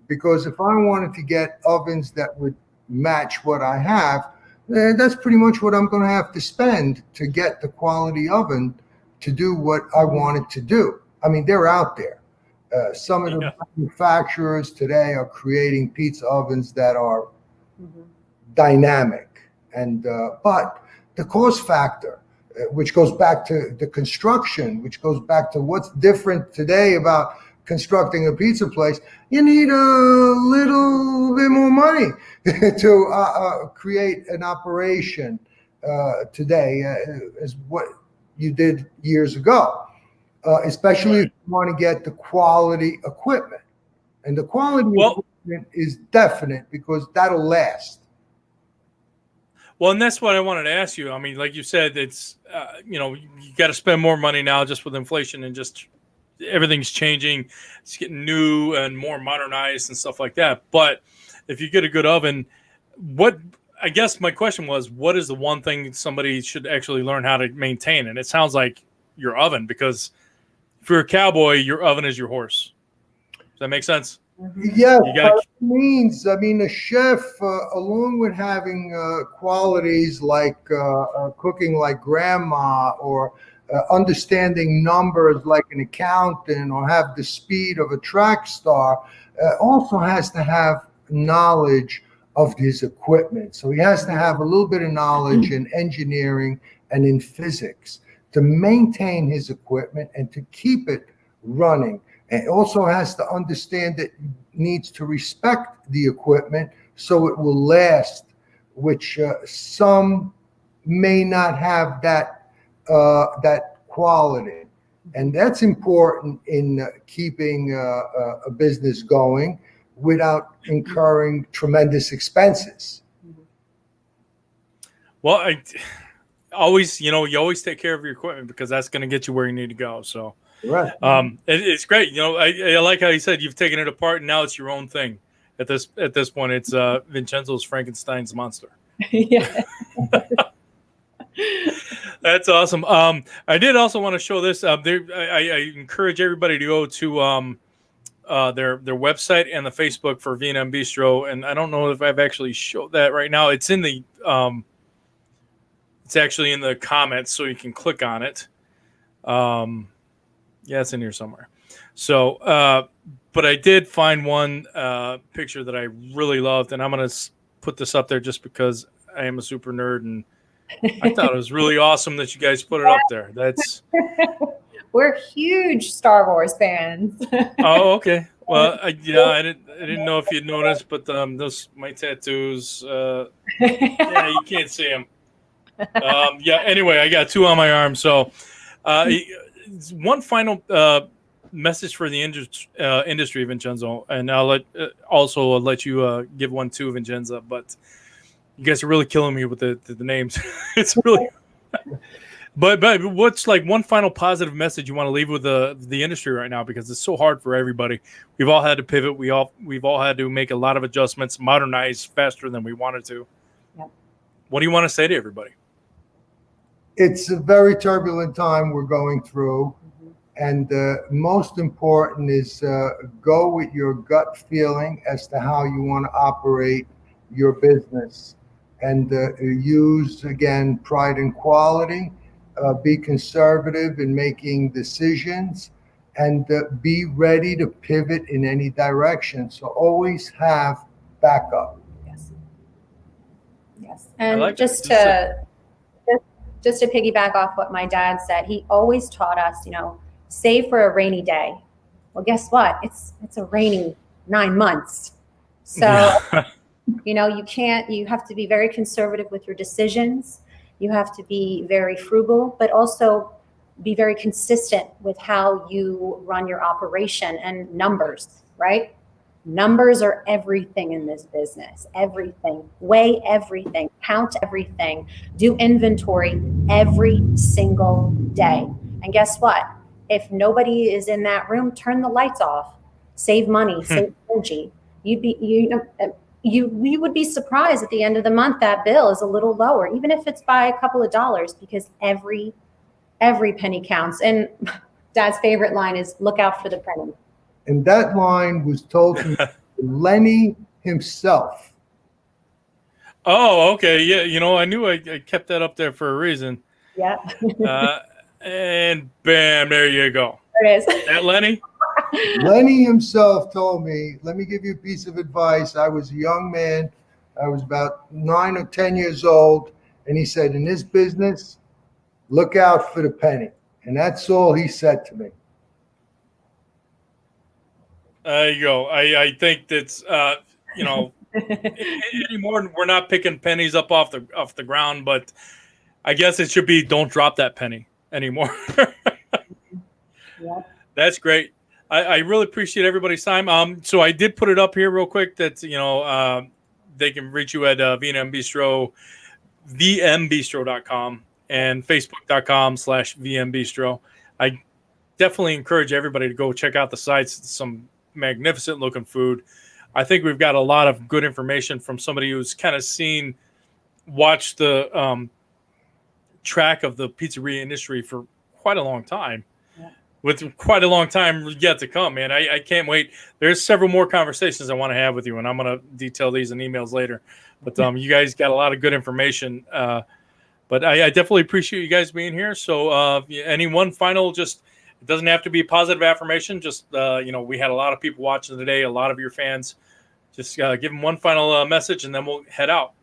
Because if I wanted to get ovens that would match what I have, that's pretty much what I'm going to have to spend to get the quality oven to do what I want it to do. I mean, they're out there. Some of the manufacturers today are creating pizza ovens that are dynamic, and but the cost factor, which goes back to the construction, which goes back to what's different today about constructing a pizza place, you need a little bit more money to create an operation today as what you did years ago, especially if you want to get the quality equipment. And the quality equipment is definite because that'll last. Well, and that's what I wanted to ask you. I mean, like you said, it's, you know, you got to spend more money now just with inflation and just everything's changing. It's getting new and more modernized and stuff like that. But if you get a good oven, I guess my question was, what is the one thing somebody should actually learn how to maintain? And it sounds like your oven, because if you're a cowboy, your oven is your horse. Does that make sense? Yeah, it means, I mean, a chef, along with having qualities like cooking like grandma, or understanding numbers like an accountant, or have the speed of a track star, also has to have knowledge of his equipment. So he has to have a little bit of knowledge in engineering and in physics to maintain his equipment and to keep it running. And also has to understand that he needs to respect the equipment so it will last, which some may not have that quality. And that's important in keeping a business going without incurring tremendous expenses. Well, you always take care of your equipment, because that's going to get you where you need to go. So, right. It's great. You know, I like how you said you've taken it apart and now it's your own thing. At this point, it's Vincenzo's Frankenstein's monster. Yeah. That's awesome. I did also want to show this. I encourage everybody to go to their website and the Facebook for V&M Bistro. And I don't know if I've actually showed that right now. It's in the it's actually in the comments, so you can click on it. Yeah, it's in here somewhere. So, but I did find one picture that I really loved, and I'm going to put this up there just because I am a super nerd, and I thought it was really awesome that you guys put it up there. That's We're huge Star Wars fans. Oh, okay. Well, I didn't know if you'd noticed, but those my tattoos. Yeah, you can't see them. Yeah. Anyway, I got two on my arm. So, one final message for the industry, Vincenzo, and I'll let you give one too, Vincenzo. But you guys are really killing me with the names. It's really. But what's like one final positive message you want to leave with the industry right now, because it's so hard for everybody. We've all had to pivot. We've all had to make a lot of adjustments, modernize faster than we wanted to. Yep. What do you want to say to everybody? It's a very turbulent time we're going through, and most important is go with your gut feeling as to how you want to operate your business, and use again pride and quality. Be conservative in making decisions, and be ready to pivot in any direction. So always have backup. Yes. Yes. And like just to piggyback off what my dad said, he always taught us, save for a rainy day. Well, guess what? It's a rainy 9 months. So, you have to be very conservative with your decisions. You have to be very frugal, but also be very consistent with how you run your operation and numbers, right? Numbers are everything in this business. Everything. Weigh everything. Count everything. Do inventory every single day. And guess what? If nobody is in that room, turn the lights off. Save money. Save energy. We would be surprised at the end of the month that bill is a little lower, even if it's by a couple of dollars, because every penny counts. And Dad's favorite line is, "Look out for the penny." And that line was told to Lenny himself. Oh, okay. Yeah, I knew I kept that up there for a reason. Yeah. And bam, there you go. There it is. That Lenny? Lenny himself told me, let me give you a piece of advice. I was a young man. I was about 9 or 10 years old. And he said, in this business, look out for the penny. And that's all he said to me. There you go. I think that's, anymore we're not picking pennies up off the ground, but I guess it should be, don't drop that penny anymore. Yeah. That's great. I really appreciate everybody's time. So I did put it up here real quick that, they can reach you at V&M Bistro, vmbistro.com and facebook.com/VM Bistro. I definitely encourage everybody to go check out the sites. Some magnificent looking food. I think we've got a lot of good information from somebody who's kind of watched the track of the pizzeria industry for quite a long time. With quite a long time yet to come, man. I can't wait. There's several more conversations I want to have with you, and I'm going to detail these in emails later. But you guys got a lot of good information. But I definitely appreciate you guys being here. So any one final, it doesn't have to be positive affirmation. Just, we had a lot of people watching today, a lot of your fans. Just give them one final message, and then we'll head out.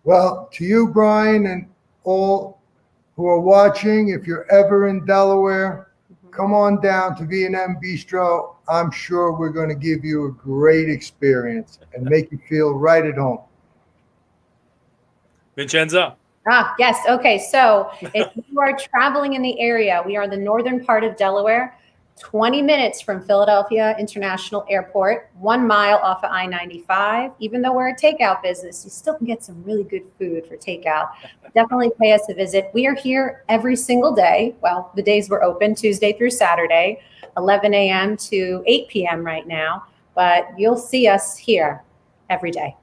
Well, to you, Brian, and all who are watching, if you're ever in Delaware, come on down to V&M Bistro. I'm sure we're going to give you a great experience and make you feel right at home. Vincenzo. Yes. Okay. So if you are traveling in the area, we are the northern part of Delaware, 20 minutes from Philadelphia International Airport, 1 mile off of I-95. Even though we're a takeout business, you still can get some really good food for takeout. Definitely pay us a visit. We are here every single day. Well, the days we're open, Tuesday through Saturday, 11 a.m. to 8 p.m. right now. But you'll see us here every day.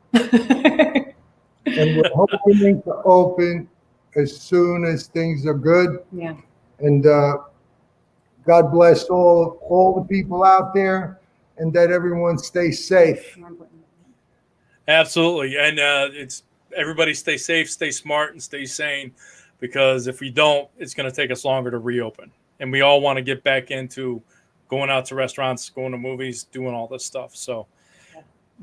And we're hoping to open as soon as things are good. Yeah. And God bless all the people out there, and that everyone stay safe. Absolutely. And it's everybody stay safe, stay smart, and stay sane, because if we don't, it's going to take us longer to reopen. And we all want to get back into going out to restaurants, going to movies, doing all this stuff. So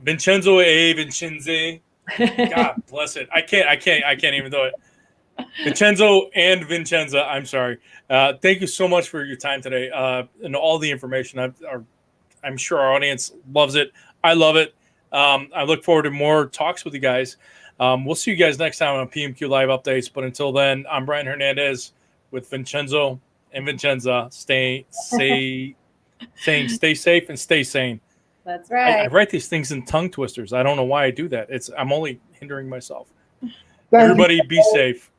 Vincenzo Vincenzi, God bless it. I can't even do it. Vincenzo and Vincenza, I'm sorry. Thank you so much for your time today and all the information. I'm sure our audience loves it. I love it. I look forward to more talks with you guys. We'll see you guys next time on PMQ Live Updates. But until then, I'm Brian Hernandez with Vincenzo and Vincenza. Stay saying stay safe and stay sane. That's I right. write these things in tongue twisters. I don't know why I do that. I'm only hindering myself. Thank you. Everybody be safe.